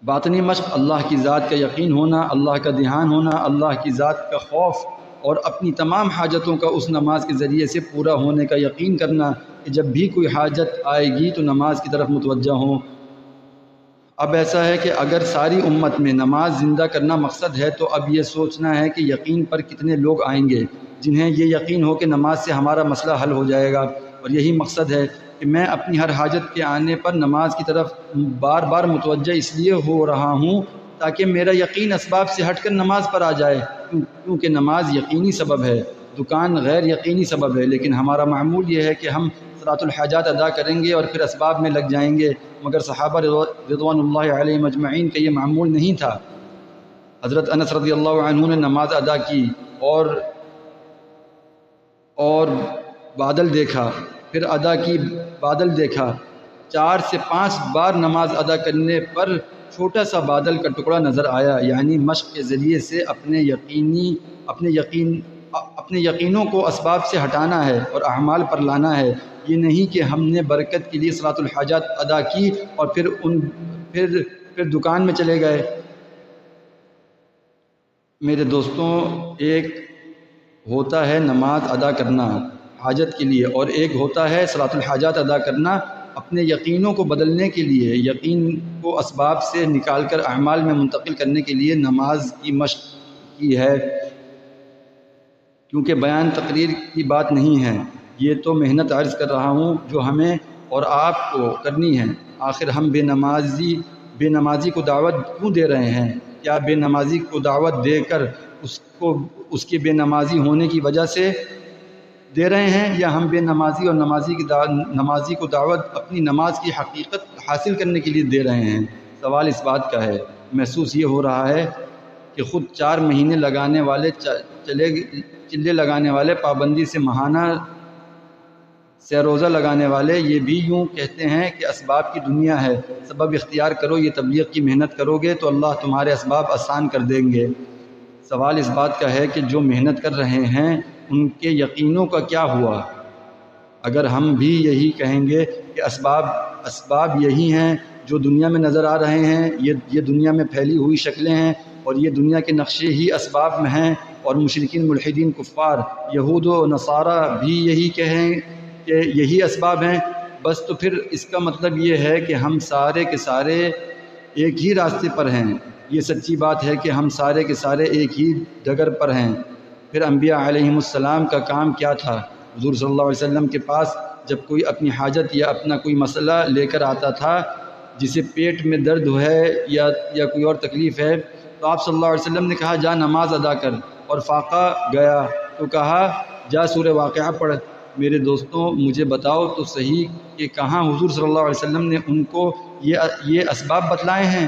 باطنی مشق اللہ کی ذات کا یقین ہونا، اللہ کا دھیان ہونا، اللہ کی ذات کا خوف اور اپنی تمام حاجتوں کا اس نماز کے ذریعے سے پورا ہونے کا یقین کرنا کہ جب بھی کوئی حاجت آئے گی تو نماز کی طرف متوجہ ہوں۔ اب ایسا ہے کہ اگر ساری امت میں نماز زندہ کرنا مقصد ہے تو اب یہ سوچنا ہے کہ یقین پر کتنے لوگ آئیں گے جنہیں یہ یقین ہو کہ نماز سے ہمارا مسئلہ حل ہو جائے گا، اور یہی مقصد ہے کہ میں اپنی ہر حاجت کے آنے پر نماز کی طرف بار بار متوجہ اس لیے ہو رہا ہوں تاکہ میرا یقین اسباب سے ہٹ کر نماز پر آ جائے، کیونکہ نماز یقینی سبب ہے، دکان غیر یقینی سبب ہے، لیکن ہمارا معمول یہ ہے کہ ہم صلاۃ الحاجات ادا کریں گے اور پھر اسباب میں لگ جائیں گے، مگر صحابہ رضوان اللہ علیہم اجمعین کا یہ معمول نہیں تھا۔ حضرت انس رضی اللہ عنہ نے نماز ادا کی اور بادل دیکھا، پھر ادا کی بادل دیکھا، 4 سے 5 بار نماز ادا کرنے پر چھوٹا سا بادل کا ٹکڑا نظر آیا، یعنی مشق کے ذریعے سے اپنے یقینوں کو اسباب سے ہٹانا ہے اور اعمال پر لانا ہے۔ یہ نہیں کہ ہم نے برکت کے لیے صلاۃ الحاجات ادا کی اور پھر دکان میں چلے گئے۔ میرے دوستوں، ایک ہوتا ہے نماز ادا کرنا حاجت کے لیے، اور ایک ہوتا ہے صلاۃ الحاجات ادا کرنا اپنے یقینوں کو بدلنے کے لیے، یقین کو اسباب سے نکال کر اعمال میں منتقل کرنے کے لیے نماز کی مشق کی ہے۔ کیونکہ بیان تقریر کی بات نہیں ہے، یہ تو محنت عرض کر رہا ہوں جو ہمیں اور آپ کو کرنی ہے۔ آخر ہم بے نمازی کو دعوت کیوں دے رہے ہیں؟ کیا بے نمازی کو دعوت دے کر اس کے بے نمازی ہونے کی وجہ سے دے رہے ہیں، یا ہم بے نمازی اور نمازی کو دعوت اپنی نماز کی حقیقت حاصل کرنے کے لیے دے رہے ہیں؟ سوال اس بات کا ہے۔ محسوس یہ ہو رہا ہے کہ خود 4 مہینے لگانے والے چلے لگانے والے، پابندی سے ماہانہ سے روزہ لگانے والے، یہ بھی یوں کہتے ہیں کہ اسباب کی دنیا ہے، سبب اختیار کرو، یہ تبلیغ کی محنت کرو گے تو اللہ تمہارے اسباب آسان کر دیں گے۔ سوال اس بات کا ہے کہ جو محنت کر رہے ہیں ان کے یقینوں کا کیا ہوا؟ اگر ہم بھی یہی کہیں گے کہ اسباب یہی ہیں جو دنیا میں نظر آ رہے ہیں، یہ دنیا میں پھیلی ہوئی شکلیں ہیں اور یہ دنیا کے نقشے ہی اسباب میں ہیں، اور مشرکین، ملحدین، کفار، یہود و نصارہ بھی یہی کہیں کہ یہی اسباب ہیں، بس تو پھر اس کا مطلب یہ ہے کہ ہم سارے کے سارے ایک ہی راستے پر ہیں۔ یہ سچی بات ہے کہ ہم سارے کے سارے ایک ہی ڈگر پر ہیں۔ پھر انبیاء علیہم السلام کا کام کیا تھا؟ حضور صلی اللہ علیہ وسلم کے پاس جب کوئی اپنی حاجت یا اپنا کوئی مسئلہ لے کر آتا تھا، جسے پیٹ میں درد ہے یا کوئی اور تکلیف ہے، تو آپ صلی اللہ علیہ وسلم نے کہا جا نماز ادا کر، اور فاقہ گیا تو کہا جا سورہ واقعہ پڑھ۔ میرے دوستوں، مجھے بتاؤ تو صحیح کہ کہاں حضور صلی اللہ علیہ وسلم نے ان کو یہ اسباب بتلائے ہیں؟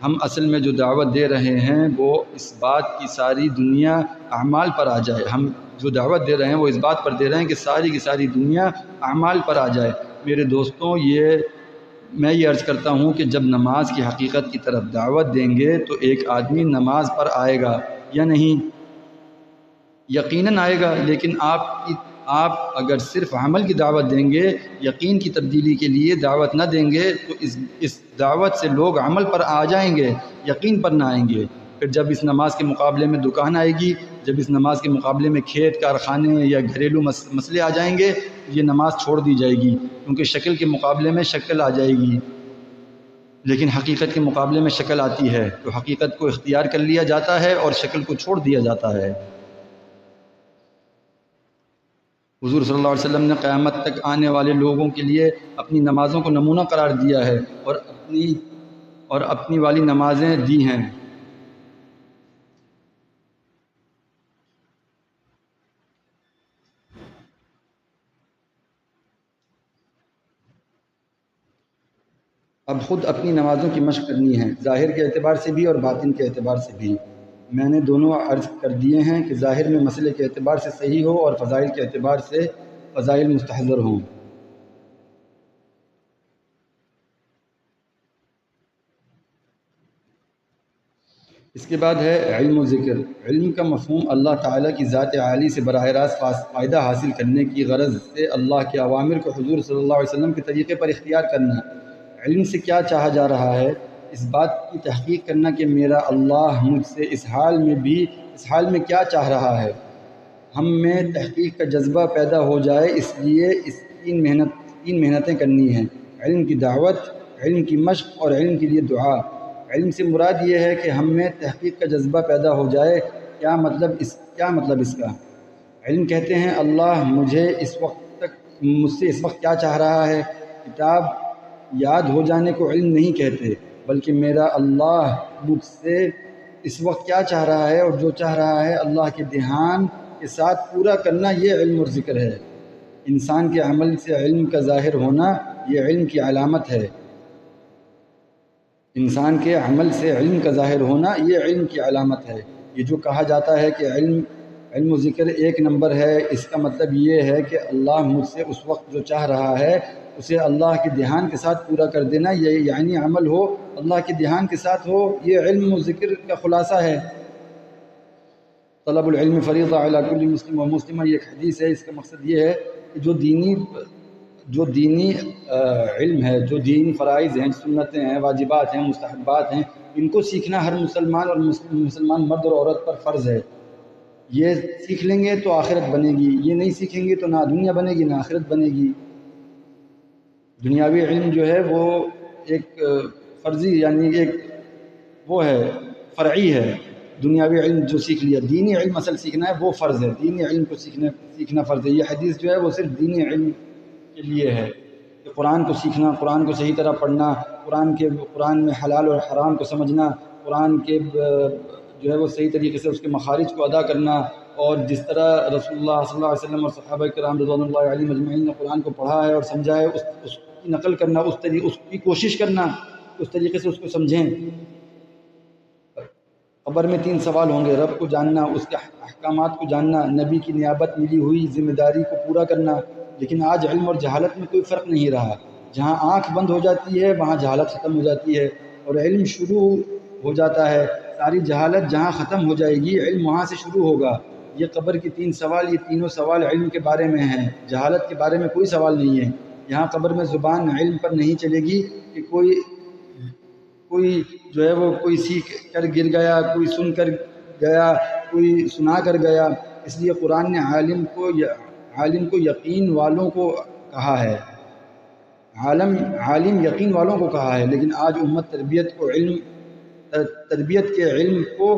ہم اصل میں جو دعوت دے رہے ہیں وہ اس بات کی ساری دنیا اعمال پر آ جائے۔ ہم جو دعوت دے رہے ہیں وہ اس بات پر دے رہے ہیں کہ ساری کی ساری دنیا اعمال پر آ جائے۔ میرے دوستوں، میں یہ عرض کرتا ہوں کہ جب نماز کی حقیقت کی طرف دعوت دیں گے تو ایک آدمی نماز پر آئے گا یا نہیں؟ یقیناً آئے گا، لیکن آپ اگر صرف عمل کی دعوت دیں گے، یقین کی تبدیلی کے لیے دعوت نہ دیں گے، تو اس دعوت سے لوگ عمل پر آ جائیں گے، یقین پر نہ آئیں گے۔ پھر جب اس نماز کے مقابلے میں دکان آئے گی، جب اس نماز کے مقابلے میں کھیت، کارخانے یا گھریلو مسئلے آ جائیں گے، یہ نماز چھوڑ دی جائے گی، کیونکہ شکل کے مقابلے میں شکل آ جائے گی، لیکن حقیقت کے مقابلے میں شکل آتی ہے، تو حقیقت کو اختیار کر لیا جاتا ہے اور شکل کو چھوڑ دیا جاتا ہے۔ حضور صلی اللہ علیہ وسلم نے قیامت تک آنے والے لوگوں کے لیے اپنی نمازوں کو نمونہ قرار دیا ہے اور اپنی والی نمازیں دی ہیں۔ اب خود اپنی نمازوں کی مشق کرنی ہے، ظاہر کے اعتبار سے بھی اور باطن کے اعتبار سے بھی۔ میں نے دونوں عرض کر دیے ہیں کہ ظاہر میں مسئلے کے اعتبار سے صحیح ہو اور فضائل کے اعتبار سے فضائل مستحضر ہوں۔ اس کے بعد ہے علم و ذکر۔ علم کا مفہوم اللہ تعالیٰ کی ذات عالی سے براہ راست فائدہ حاصل کرنے کی غرض سے اللہ کے اوامر کو حضور صلی اللہ علیہ وسلم کے طریقے پر اختیار کرنا۔ علم سے کیا چاہا جا رہا ہے؟ اس بات کی تحقیق کرنا کہ میرا اللہ مجھ سے اس حال میں کیا چاہ رہا ہے۔ ہم میں تحقیق کا جذبہ پیدا ہو جائے، اس لیے تین محنتیں کرنی ہیں: علم کی دعوت، علم کی مشق اور علم کے لیے دعا۔ علم سے مراد یہ ہے کہ ہم میں تحقیق کا جذبہ پیدا ہو جائے۔ کیا مطلب اس کا؟ علم کہتے ہیں اللہ مجھ سے اس وقت کیا چاہ رہا ہے۔ کتاب یاد ہو جانے کو علم نہیں کہتے، بلکہ میرا اللہ مجھ سے اس وقت کیا چاہ رہا ہے اور جو چاہ رہا ہے اللہ کے دھیان کے ساتھ پورا کرنا، یہ علم اور ذکر ہے۔ انسان کے عمل سے علم کا ظاہر ہونا یہ علم کی علامت ہے۔ انسان کے عمل سے علم کا ظاہر ہونا یہ علم کی علامت ہے۔ یہ جو کہا جاتا ہے کہ علم و ذکر ایک نمبر ہے، اس کا مطلب یہ ہے کہ اللہ مجھ سے اس وقت جو چاہ رہا ہے اسے اللہ کے دھیان کے ساتھ پورا کر دینا، یہ یعنی عمل ہو اللہ کے دھیان کے ساتھ ہو، یہ علم و ذکر کا خلاصہ ہے۔ طلب العلم فریضہ علی کل مسلم و مسلمہ، یہ ایک حدیث ہے، اس کا مقصد یہ ہے کہ جو دینی علم ہے، جو دینی فرائض ہیں، سنتیں ہیں، واجبات ہیں، مستحبات ہیں، ان کو سیکھنا ہر مسلمان اور مسلمان مرد اور عورت پر فرض ہے۔ یہ سیکھ لیں گے تو آخرت بنے گی، یہ نہیں سیکھیں گے تو نہ دنیا بنے گی نہ آخرت بنے گی۔ دنیاوی علم جو ہے وہ ایک فرضی یعنی ایک وہ ہے، فرعی ہے۔ دنیاوی علم جو سیکھ لیا، دینی علم اصل سیکھنا ہے وہ فرض ہے، دینی علم کو سیکھنا فرض ہے۔ یہ حدیث جو ہے وہ صرف دینی علم کے لیے ہے کہ قرآن کو سیکھنا، قرآن کو صحیح طرح پڑھنا، قرآن میں حلال اور حرام کو سمجھنا، قرآن کے جو ہے وہ صحیح طریقے سے اس کے مخارج کو ادا کرنا، اور جس طرح رسول اللہ صلی اللہ علیہ وسلم اور صحابہ کرام رضوان اللہ علیہم اجمعین نے قرآن کو پڑھا ہے اور سمجھا ہے، اس کی نقل کرنا، اس کی کوشش کرنا، اس طریقے سے اس کو سمجھیں۔ قبر میں 3 سوال ہوں گے، رب کو جاننا، اس کے احکامات کو جاننا، نبی کی نیابت ملی ہوئی ذمہ داری کو پورا کرنا۔ لیکن آج علم اور جہالت میں کوئی فرق نہیں رہا، جہاں آنکھ بند ہو جاتی ہے وہاں جہالت ختم ہو جاتی ہے، اور علم شروع ہو جاتا ہے، ساری جہالت جہاں ختم ہو جائے گی علم وہاں سے شروع ہوگا۔ یہ قبر کی 3 سوال، یہ تینوں سوال علم کے بارے میں ہیں، جہالت کے بارے میں کوئی سوال نہیں ہے۔ یہاں قبر میں زبان علم پر نہیں چلے گی کہ کوئی جو ہے وہ کوئی سیکھ کر گر گیا، کوئی سن کر گیا، کوئی سنا کر گیا۔ اس لیے قرآن نے عالم کو یقین والوں کو کہا ہے، عالم یقین والوں کو کہا ہے، لیکن آج امت تربیت کے علم کو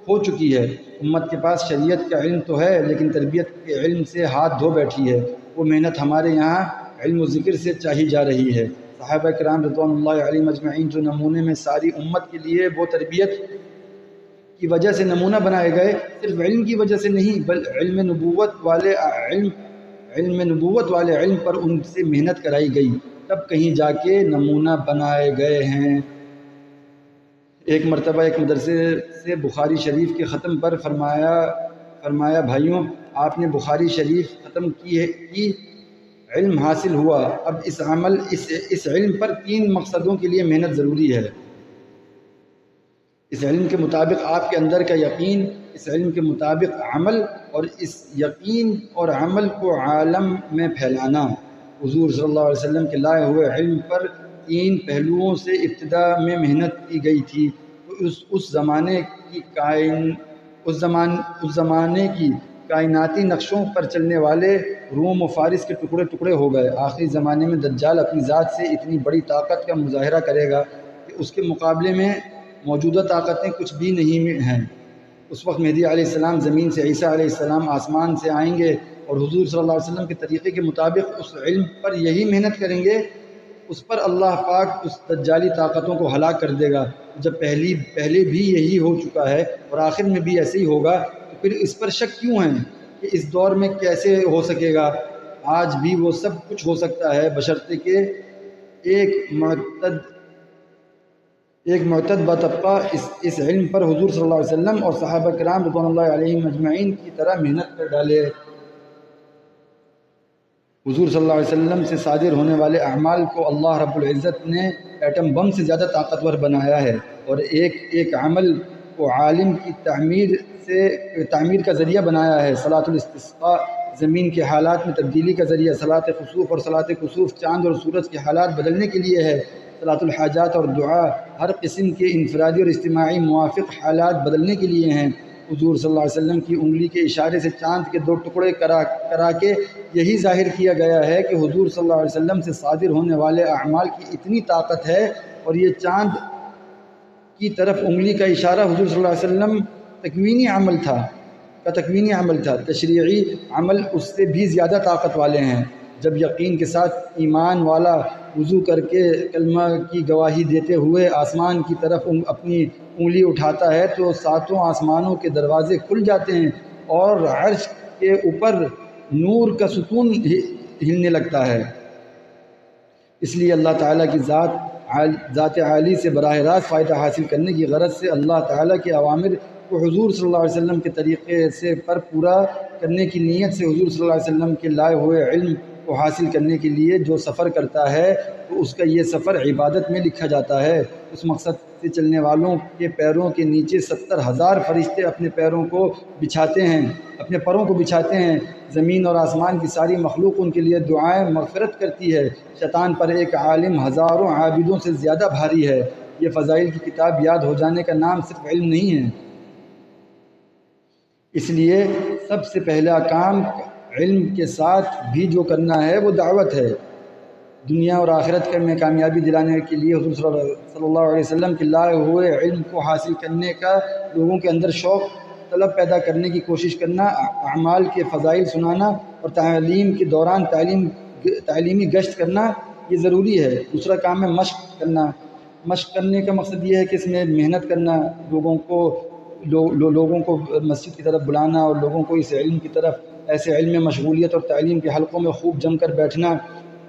کھو چکی ہے۔ امت کے پاس شریعت کا علم تو ہے لیکن تربیت کے علم سے ہاتھ دھو بیٹھی ہے۔ وہ محنت ہمارے یہاں علم و ذکر سے چاہی جا رہی ہے۔ صحابہ کرام رضوان اللہ علیہم اجمعین جو نمونے میں ساری امت کے لیے وہ تربیت کی وجہ سے نمونہ بنائے گئے، صرف علم کی وجہ سے نہیں، بل علم نبوت والے علم پر ان سے محنت کرائی گئی، تب کہیں جا کے نمونہ بنائے گئے ہیں۔ ایک مرتبہ ایک مدرسے سے بخاری شریف کے ختم پر فرمایا بھائیوں، آپ نے بخاری شریف ختم کی، علم حاصل ہوا، اب اس علم پر 3 مقصدوں کے لیے محنت ضروری ہے۔ اس علم کے مطابق آپ کے اندر کا یقین، اس علم کے مطابق عمل، اور اس یقین اور عمل کو عالم میں پھیلانا۔ حضور صلی اللہ علیہ وسلم کے لائے ہوئے علم پر 3 پہلوؤں سے ابتدا میں محنت کی گئی تھی، تو اس زمانے کی کائناتی نقشوں پر چلنے والے روم و فارس کے ٹکڑے ٹکڑے ہو گئے۔ آخری زمانے میں دجال اپنی ذات سے اتنی بڑی طاقت کا مظاہرہ کرے گا کہ اس کے مقابلے میں موجودہ طاقتیں کچھ بھی نہیں ہیں۔ اس وقت مہدی علیہ السلام زمین سے، عیسیٰ علیہ السلام آسمان سے آئیں گے، اور حضور صلی اللہ علیہ وسلم کے طریقے کے مطابق اس علم پر یہی محنت کریں گے، اس پر اللہ پاک اس دجالی طاقتوں کو ہلاک کر دے گا۔ جب پہلے بھی یہی ہو چکا ہے اور آخر میں بھی ایسے ہی ہوگا، تو پھر اس پر شک کیوں ہے کہ اس دور میں کیسے ہو سکے گا؟ آج بھی وہ سب کچھ ہو سکتا ہے، بشرطے کہ ایک معتد طبقہ اس علم پر حضور صلی اللہ علیہ وسلم اور صحابہ کرام رضوان اللہ علیہم اجمعین کی طرح محنت کر ڈالے۔ حضور صلی اللہ علیہ وسلم سے صادر ہونے والے اعمال کو اللہ رب العزت نے ایٹم بم سے زیادہ طاقتور بنایا ہے، اور ایک عمل کو عالم کی تعمیر کا ذریعہ بنایا ہے۔ صلاۃ الاستسقاء زمین کے حالات میں تبدیلی کا ذریعہ، صلاۃ خسوف اور صلاۃ کسوف چاند اور سورج کے حالات بدلنے کے لیے ہے، صلاۃ الحاجات اور دعا ہر قسم کے انفرادی اور اجتماعی موافق حالات بدلنے کے لیے ہیں۔ حضور صلی اللہ علیہ وسلم کی انگلی کے اشارے سے چاند کے 2 ٹکڑے کرا کے یہی ظاہر کیا گیا ہے کہ حضور صلی اللہ علیہ وسلم سے صادر ہونے والے اعمال کی اتنی طاقت ہے، اور یہ چاند کی طرف انگلی کا اشارہ حضور صلی اللہ علیہ وسلم تکوینی عمل تھا، تشریعی عمل اس سے بھی زیادہ طاقت والے ہیں۔ جب یقین کے ساتھ ایمان والا وضو کر کے کلمہ کی گواہی دیتے ہوئے آسمان کی طرف اپنی انگلی اٹھاتا ہے تو 7 آسمانوں کے دروازے کھل جاتے ہیں اور عرش کے اوپر نور کا ستون ہلنے لگتا ہے۔ اس لیے اللہ تعالیٰ کی ذات عالی سے براہ راست فائدہ حاصل کرنے کی غرض سے اللہ تعالیٰ کے اوامر وہ حضور صلی اللہ علیہ وسلم کے طریقے سے پر پورا کرنے کی نیت سے حضور صلی اللہ علیہ وسلم کے لائے ہوئے علم کو حاصل کرنے کے لیے جو سفر کرتا ہے تو اس کا یہ سفر عبادت میں لکھا جاتا ہے۔ اس مقصد سے چلنے والوں کے پیروں کے نیچے 70,000 فرشتے اپنے پیروں کو بچھاتے ہیں، اپنے پروں کو بچھاتے ہیں۔ زمین اور آسمان کی ساری مخلوق ان کے لیے دعائیں مغفرت کرتی ہے۔ شیطان پر ایک عالم ہزاروں عابدوں سے زیادہ بھاری ہے۔ یہ فضائل کی کتاب یاد ہو جانے کا نام صرف علم نہیں ہے، اس لیے سب سے پہلا کام علم کے ساتھ بھی جو کرنا ہے وہ دعوت ہے۔ دنیا اور آخرت میں کامیابی دلانے کے لیے حضور صلی اللہ علیہ وسلم کے لائے ہوئے علم کو حاصل کرنے کا لوگوں کے اندر شوق طلب پیدا کرنے کی کوشش کرنا، اعمال کے فضائل سنانا اور تعلیم کے دوران تعلیمی گشت کرنا یہ ضروری ہے۔ دوسرا کام ہے مشق کرنا۔ مشق کرنے کا مقصد یہ ہے کہ اس میں محنت کرنا، لوگوں کو مسجد کی طرف بلانا اور لوگوں کو اس علم کی طرف، ایسے علم میں مشغولیت اور تعلیم کے حلقوں میں خوب جم کر بیٹھنا۔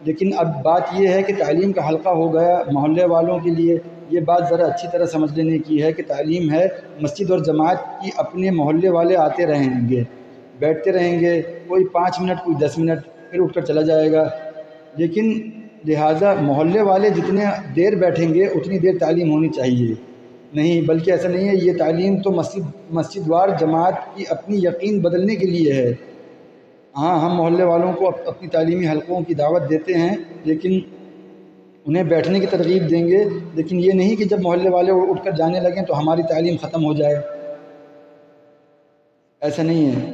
لیکن اب بات یہ ہے کہ تعلیم کا حلقہ ہو گیا محلے والوں کے لیے۔ یہ بات ذرا اچھی طرح سمجھ لینے کی ہے کہ تعلیم ہے مسجد اور جماعت کی، اپنے محلے والے آتے رہیں گے، بیٹھتے رہیں گے، کوئی 5 منٹ کوئی 10 منٹ، پھر اٹھ کر چلا جائے گا۔ لیکن لہٰذا محلے والے جتنے دیر بیٹھیں گے اتنی دیر تعلیم ہونی چاہیے، نہیں بلکہ ایسا نہیں ہے۔ یہ تعلیم تو مسجد وار جماعت کی اپنی یقین بدلنے کے لیے ہے۔ ہاں، ہم محلے والوں کو اپنی تعلیمی حلقوں کی دعوت دیتے ہیں، لیکن انہیں بیٹھنے کی ترغیب دیں گے، لیکن یہ نہیں کہ جب محلے والے اٹھ کر جانے لگیں تو ہماری تعلیم ختم ہو جائے، ایسا نہیں ہے۔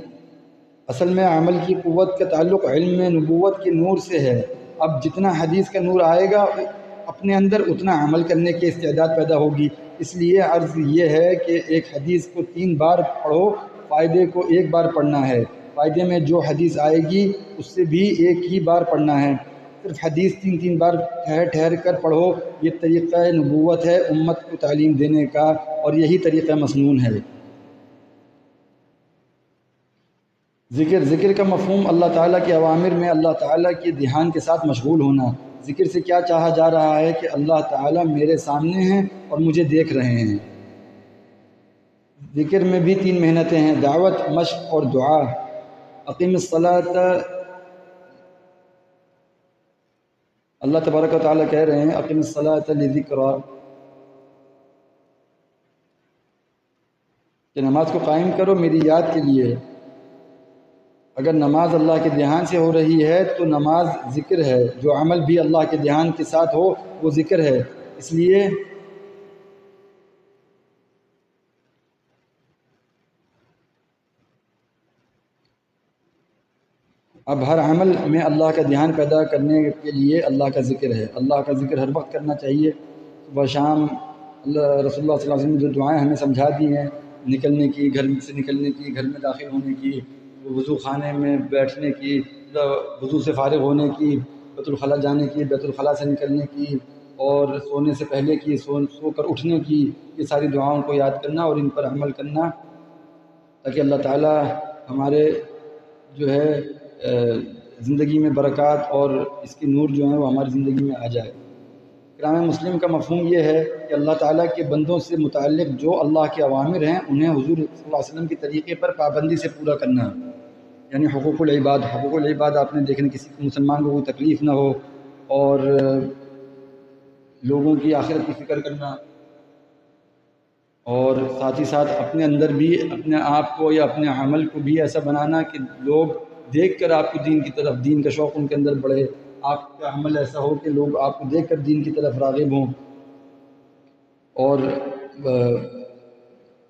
اصل میں عمل کی قوت کا تعلق علم میں نبوت کے نور سے ہے۔ اب جتنا حدیث کا نور آئے گا اپنے اندر اتنا عمل کرنے کی استعداد پیدا ہوگی۔ اس لیے عرض یہ ہے کہ ایک حدیث کو 3 بار پڑھو، فائدے کو 1 بار پڑھنا ہے۔ فائدے میں جو حدیث آئے گی اس سے بھی 1 ہی بار پڑھنا ہے۔ صرف حدیث 3 بار ٹھہر کر پڑھو، یہ طریقہ نبوت ہے امت کو تعلیم دینے کا، اور یہی طریقہ مسنون ہے۔ ذکر کا مفہوم اللہ تعالیٰ کے اوامر میں اللہ تعالیٰ کے دھیان کے ساتھ مشغول ہونا۔ ذکر سے کیا چاہا جا رہا ہے کہ اللہ تعالیٰ میرے سامنے ہیں اور مجھے دیکھ رہے ہیں۔ ذکر میں بھی 3 محنتیں ہیں: دعوت، مشق اور دعا۔ اقیم الصلاۃ، اللہ تبارک و تعالیٰ کہہ رہے ہیں اقیم الصلاۃ لذکری، کہ نماز کو قائم کرو میری یاد کے لیے۔ اگر نماز اللہ کے دھیان سے ہو رہی ہے تو نماز ذکر ہے، جو عمل بھی اللہ کے دھیان کے ساتھ ہو وہ ذکر ہے۔ اس لیے اب ہر عمل میں اللہ کا دھیان پیدا کرنے کے لیے اللہ کا ذکر ہے۔ اللہ کا ذکر ہر وقت کرنا چاہیے، صبح شام۔ رسول اللہ صلی اللہ علیہ وسلم نے جو دعائیں ہمیں سمجھا دی ہیں، نکلنے کی، گھر سے نکلنے کی، گھر میں داخل ہونے کی، وضو خانے میں بیٹھنے کی، وضو سے فارغ ہونے کی، بیت الخلاء جانے کی، بیت الخلاء سے نکلنے کی، اور سونے سے پہلے کی، سو کر اٹھنے کی، یہ ساری دعاؤں کو یاد کرنا اور ان پر عمل کرنا، تاکہ اللہ تعالیٰ ہمارے جو ہے زندگی میں برکات اور اس کی نور جو ہیں وہ ہماری زندگی میں آ جائے۔ کرام مسلم کا مفہوم یہ ہے کہ اللہ تعالیٰ کے بندوں سے متعلق جو اللہ کے اوامر ہیں انہیں حضور صلی اللہ علیہ وسلم کے طریقے پر پابندی سے پورا کرنا، یعنی حقوق العباد۔ حقوق العباد آپ نے دیکھنا، کسی مسلمان کو کوئی تکلیف نہ ہو، اور لوگوں کی آخرت کی فکر کرنا، اور ساتھ ہی ساتھ اپنے اندر بھی اپنے آپ کو یا اپنے عمل کو بھی ایسا بنانا کہ لوگ دیکھ کر آپ کو دین کی طرف، دین کا شوق ان کے اندر بڑھے۔ آپ کا عمل ایسا ہو کہ لوگ آپ کو دیکھ کر دین کی طرف راغب ہوں، اور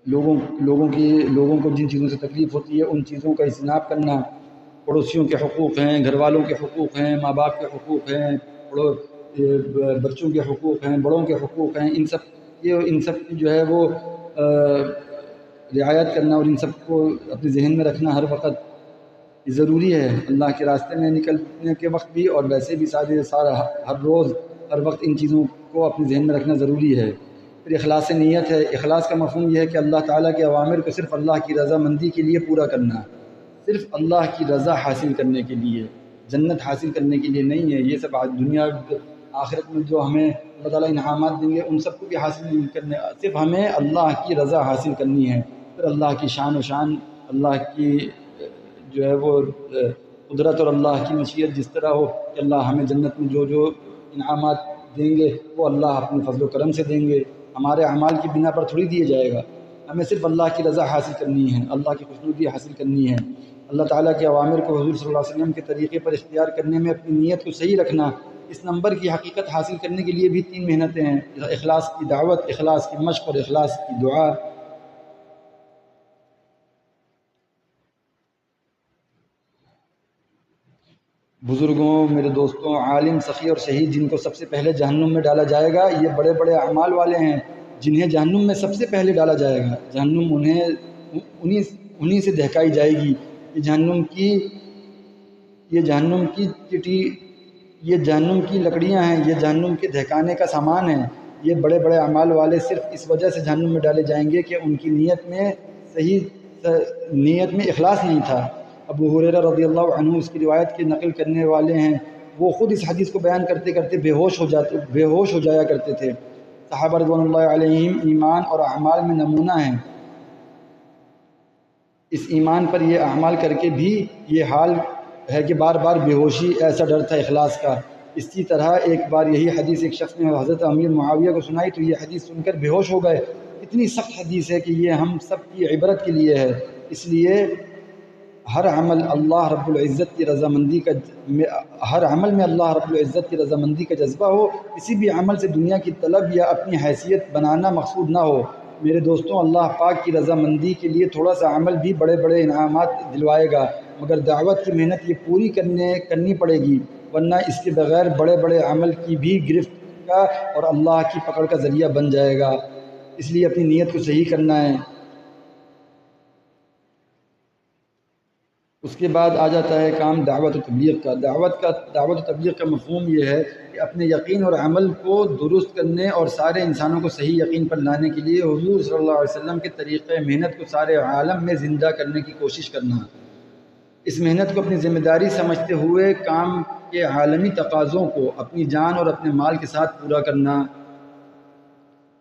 لوگوں کو جن چیزوں سے تکلیف ہوتی ہے ان چیزوں کا اجتناب کرنا۔ پڑوسیوں کے حقوق ہیں، گھر والوں کے حقوق ہیں، ماں باپ کے حقوق ہیں، بچوں کے حقوق ہیں، بڑوں کے حقوق ہیں، ان سب کی جو ہے وہ رعایت کرنا، اور ان سب کو اپنے ذہن میں رکھنا ہر وقت یہ ضروری ہے۔ اللہ کے راستے میں نکلنے کے وقت بھی، اور ویسے بھی ہر روز ہر وقت ان چیزوں کو اپنے ذہن میں رکھنا ضروری ہے۔ پھر اخلاص نیت ہے۔ اخلاص کا مفہوم یہ ہے کہ اللہ تعالیٰ کے اوامر کو صرف اللہ کی رضا مندی کے لیے پورا کرنا، صرف اللہ کی رضا حاصل کرنے کے لیے، جنت حاصل کرنے کے لیے نہیں ہے۔ یہ سب دنیا آخرت میں جو ہمیں اللہ تعالیٰ انعامات دیں گے ان سب کو بھی حاصل نہیں کرنے، صرف ہمیں اللہ کی رضا حاصل کرنی ہے۔ پھر اللہ کی شان و شان، اللہ کی جو ہے وہ قدرت اور اللہ کی مشیت جس طرح ہو کہ اللہ ہمیں جنت میں جو جو انعامات دیں گے وہ اللہ اپنے فضل و کرم سے دیں گے، ہمارے اعمال کی بنا پر تھوڑی دیا جائے گا۔ ہمیں صرف اللہ کی رضا حاصل کرنی ہے، اللہ کی خوشنودی حاصل کرنی ہے، اللہ تعالیٰ کے اوامر کو حضور صلی اللہ علیہ وسلم کے طریقے پر اختیار کرنے میں اپنی نیت کو صحیح رکھنا۔ اس نمبر کی حقیقت حاصل کرنے کے لیے بھی 3 محنتیں ہیں: اخلاص کی دعوت، اخلاص کی مشق اور اخلاص کی دعا۔ بزرگوں، میرے دوستوں، عالم، سخی اور شہید جن کو سب سے پہلے جہنم میں ڈالا جائے گا، یہ بڑے بڑے اعمال والے ہیں جنہیں جہنم میں سب سے پہلے ڈالا جائے گا۔ جہنم انہیں سے دہکائی جائے گی۔ یہ جہنم کی لکڑیاں ہیں، یہ جہنم کے دہکانے کا سامان ہے۔ یہ بڑے بڑے اعمال والے صرف اس وجہ سے جہنم میں ڈالے جائیں گے کہ ان کی نیت میں اخلاص نہیں تھا۔ ابو ہریرہ رضی اللہ عنہ اس کی روایت کے نقل کرنے والے ہیں، وہ خود اس حدیث کو بیان کرتے کرتے بے ہوش ہو جایا کرتے تھے۔ صحابہ رضوان اللہ علیہم ایمان اور اعمال میں نمونہ ہیں۔ اس ایمان پر یہ اعمال کر کے بھی یہ حال ہے کہ بار بار بے ہوشی، ایسا ڈر تھا اخلاص کا۔ اسی طرح ایک بار یہی حدیث ایک شخص نے حضرت امیر معاویہ کو سنائی تو یہ حدیث سن کر بے ہوش ہو گئے۔ اتنی سخت حدیث ہے کہ یہ ہم سب کی عبرت کے لیے ہے۔ اس لیے ہر عمل میں اللہ رب العزت کی رضامندی کا جذبہ ہو، کسی بھی عمل سے دنیا کی طلب یا اپنی حیثیت بنانا مقصود نہ ہو۔ میرے دوستوں، اللہ پاک کی رضامندی کے لیے تھوڑا سا عمل بھی بڑے بڑے انعامات دلوائے گا، مگر دعوت کی محنت یہ پوری کرنی پڑے گی، ورنہ اس کے بغیر بڑے بڑے عمل کی بھی گرفت کا اور اللہ کی پکڑ کا ذریعہ بن جائے گا۔ اس لیے اپنی نیت کو صحیح کرنا ہے۔ اس کے بعد آ جاتا ہے کام دعوت و تبلیغ کا۔ دعوت و تبلیغ کا مفہوم یہ ہے کہ اپنے یقین اور عمل کو درست کرنے اور سارے انسانوں کو صحیح یقین پر لانے کے لیے حضور صلی اللہ علیہ وسلم کے طریقۂ محنت کو سارے عالم میں زندہ کرنے کی کوشش کرنا۔ اس محنت کو اپنی ذمہ داری سمجھتے ہوئے کام کے عالمی تقاضوں کو اپنی جان اور اپنے مال کے ساتھ پورا کرنا۔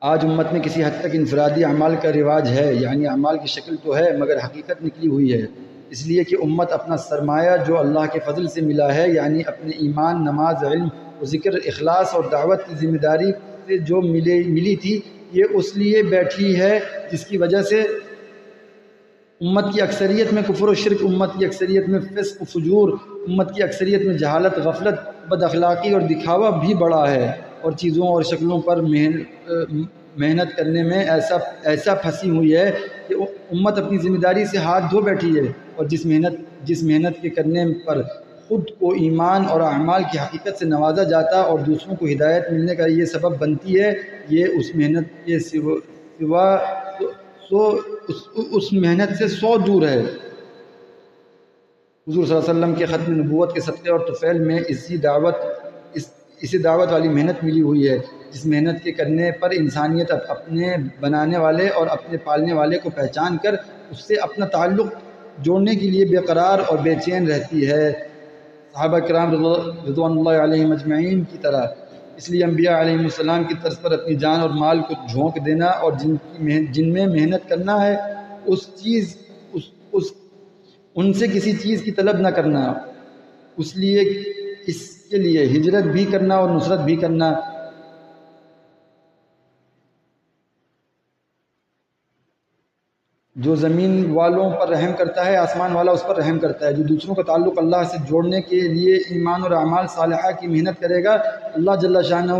آج امت میں کسی حد تک انفرادی اعمال کا رواج ہے، یعنی اعمال کی شکل تو ہے مگر حقیقت نکلی ہوئی ہے، اس لیے کہ امت اپنا سرمایہ جو اللہ کے فضل سے ملا ہے، یعنی اپنے ایمان، نماز، علم و ذکر، اخلاص اور دعوت کی ذمہ داری سے جو ملی تھی، یہ اس لیے بیٹھی ہے جس کی وجہ سے امت کی اکثریت میں کفر و شرک، امت کی اکثریت میں فسق و فجور، امت کی اکثریت میں جہالت، غفلت، بد اخلاقی اور دکھاوا بھی بڑا ہے، اور چیزوں اور شکلوں پر محنت کرنے میں ایسا پھنسی ہوئی ہے کہ امت اپنی ذمہ داری سے ہاتھ دھو بیٹھی ہے، اور جس محنت کے کرنے پر خود کو ایمان اور اعمال کی حقیقت سے نوازا جاتا اور دوسروں کو ہدایت ملنے کا یہ سبب بنتی ہے، یہ اس محنت کے اس محنت سے 100 دور ہے۔ حضور صلی اللہ علیہ وسلم کے ختم نبوت کے صدقے اور طفیل میں اسی دعوت والی محنت ملی ہوئی ہے، جس محنت کے کرنے پر انسانیت اپنے بنانے والے اور اپنے پالنے والے کو پہچان کر اس سے اپنا تعلق جوڑنے کے لیے بے قرار اور بے چین رہتی ہے، صحابہ کرام رضوان اللہ علیہم اجمعین کی طرح۔ اس لیے انبیاء علیہم السلام کی طرز پر اپنی جان اور مال کو جھونک دینا اور جن میں محنت کرنا ہے ان سے کسی چیز کی طلب نہ کرنا، اس کے لیے ہجرت بھی کرنا اور نصرت بھی کرنا۔ جو زمین والوں پر رحم کرتا ہے، آسمان والا اس پر رحم کرتا ہے۔ جو دوسروں کا تعلق اللہ سے جوڑنے کے لیے ایمان اور اعمال صالحہ کی محنت کرے گا، اللہ جل شانہ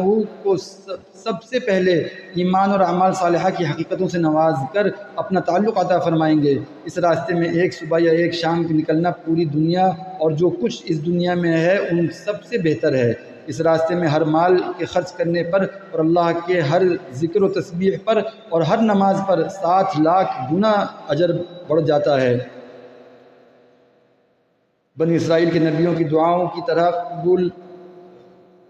کو سب سے پہلے ایمان اور اعمال صالحہ کی حقیقتوں سے نواز کر اپنا تعلق عطا فرمائیں گے۔ اس راستے میں ایک صبح یا ایک شام نکلنا پوری دنیا اور جو کچھ اس دنیا میں ہے ان سب سے بہتر ہے۔ اس راستے میں ہر مال کے خرچ کرنے پر اور اللہ کے ہر ذکر و تسبیح پر اور ہر نماز پر 7 لاکھ گنا اجر بڑھ جاتا ہے۔ بنی اسرائیل کے نبیوں کی دعاؤں کی طرح قبول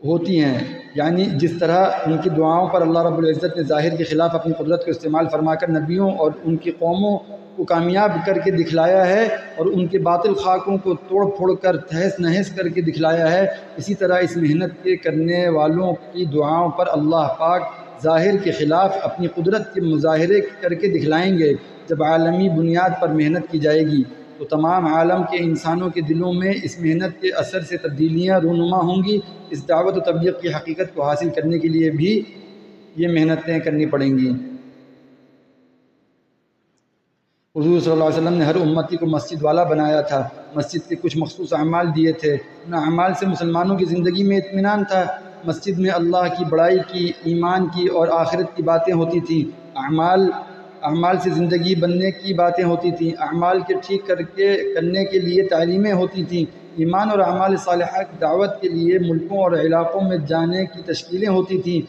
ہوتی ہیں، یعنی جس طرح ان کی دعاؤں پر اللہ رب العزت نے ظاہر کے خلاف اپنی قدرت کو استعمال فرما کر نبیوں اور ان کی قوموں کو کامیاب کر کے دکھلایا ہے اور ان کے باطل خاکوں کو توڑ پھوڑ کر تہس نہس کر کے دکھلایا ہے، اسی طرح اس محنت کے کرنے والوں کی دعاؤں پر اللہ پاک ظاہر کے خلاف اپنی قدرت کے مظاہرے کر کے دکھلائیں گے۔ جب عالمی بنیاد پر محنت کی جائے گی تو تمام عالم کے انسانوں کے دلوں میں اس محنت کے اثر سے تبدیلیاں رونما ہوں گی۔ اس دعوت و تبلیغ کی حقیقت کو حاصل کرنے کے لیے بھی یہ محنتیں کرنی پڑیں گی۔ حضور صلی اللہ علیہ وسلم نے ہر امتی کو مسجد والا بنایا تھا، مسجد کے کچھ مخصوص اعمال دیے تھے، ان اعمال سے مسلمانوں کی زندگی میں اطمینان تھا۔ مسجد میں اللہ کی بڑائی کی، ایمان کی اور آخرت کی باتیں ہوتی تھیں۔ اعمال سے زندگی بننے کی باتیں ہوتی تھیں، اعمال کے ٹھیک کرنے کے لیے تعلیمیں ہوتی تھیں، ایمان اور اعمال صالحہ کی دعوت کے لیے ملکوں اور علاقوں میں جانے کی تشکیلیں ہوتی تھیں۔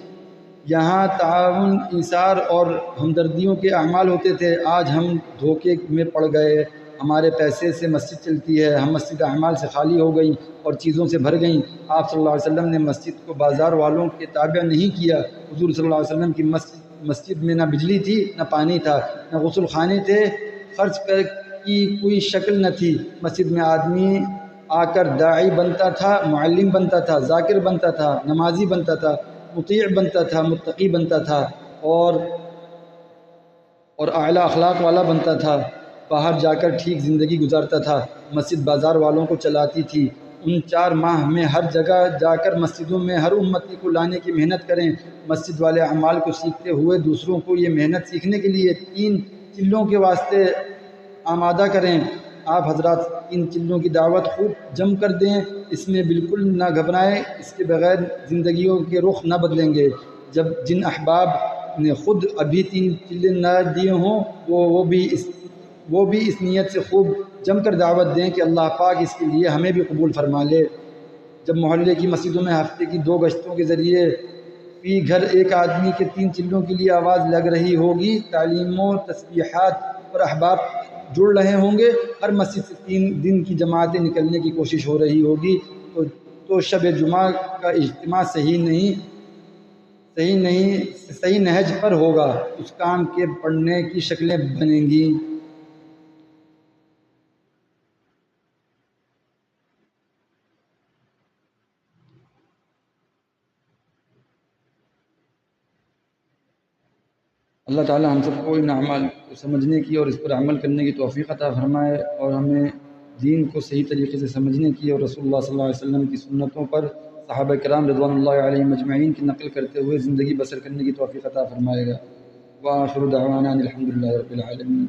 یہاں تعاون، ایثار اور ہمدردیوں کے اعمال ہوتے تھے۔ آج ہم دھوکے میں پڑ گئے، ہمارے پیسے سے مسجد چلتی ہے، ہم مسجد اعمال سے خالی ہو گئی اور چیزوں سے بھر گئیں۔ آپ صلی اللہ علیہ وسلم نے مسجد کو بازار والوں کے تابع نہیں کیا۔ حضور صلی اللہ علیہ وسلم کی مسجد میں نہ بجلی تھی، نہ پانی تھا، نہ غسل خانے تھے، خرچ کی کوئی شکل نہ تھی۔ مسجد میں آدمی آ کر داعی بنتا تھا، معلم بنتا تھا، ذاکر بنتا تھا، نمازی بنتا تھا، مطیع بنتا تھا، متقی بنتا تھا اور اعلیٰ اخلاق والا بنتا تھا، باہر جا کر ٹھیک زندگی گزارتا تھا۔ مسجد بازار والوں کو چلاتی تھی۔ ان 4 ماہ میں ہر جگہ جا کر مسجدوں میں ہر امتی کو لانے کی محنت کریں۔ مسجد والے اعمال کو سیکھتے ہوئے دوسروں کو یہ محنت سیکھنے کے لیے 3 چلوں کے واسطے آمادہ کریں۔ آپ حضرات 3 چلوں کی دعوت خوب جم کر دیں، اس میں بالکل نہ گھبرائیں، اس کے بغیر زندگیوں کے رخ نہ بدلیں گے۔ جن احباب نے خود ابھی 3 چلے نہ دیے ہوں وہ بھی اس نیت سے خوب جم کر دعوت دیں کہ اللہ پاک اس کے لیے ہمیں بھی قبول فرما لے۔ جب محلے کی مسجدوں میں ہفتے کی 2 گشتوں کے ذریعے فی گھر ایک آدمی کے 3 چلوں کے لیے آواز لگ رہی ہوگی، تعلیموں، تسبیحات اور احباب جڑ رہے ہوں گے، ہر مسجد سے 3 دن کی جماعتیں نکلنے کی کوشش ہو رہی ہوگی، تو شب جمعہ کا اجتماع صحیح نہج پر ہوگا، اس کام کے پڑھنے کی شکلیں بنیں گی۔ اللہ تعالی ہم سب کو ان اعمال کو سمجھنے کی اور اس پر عمل کرنے کی توفیق عطا فرمائے، اور ہمیں دین کو صحیح طریقے سے سمجھنے کی اور رسول اللہ صلی اللہ علیہ وسلم کی سنتوں پر صحابہ کرام رضوان اللہ علیہم اجمعین کی نقل کرتے ہوئے زندگی بسر کرنے کی توفیق عطا فرمائے گا۔ وآخر دعوانا الحمد للہ رب العالمین۔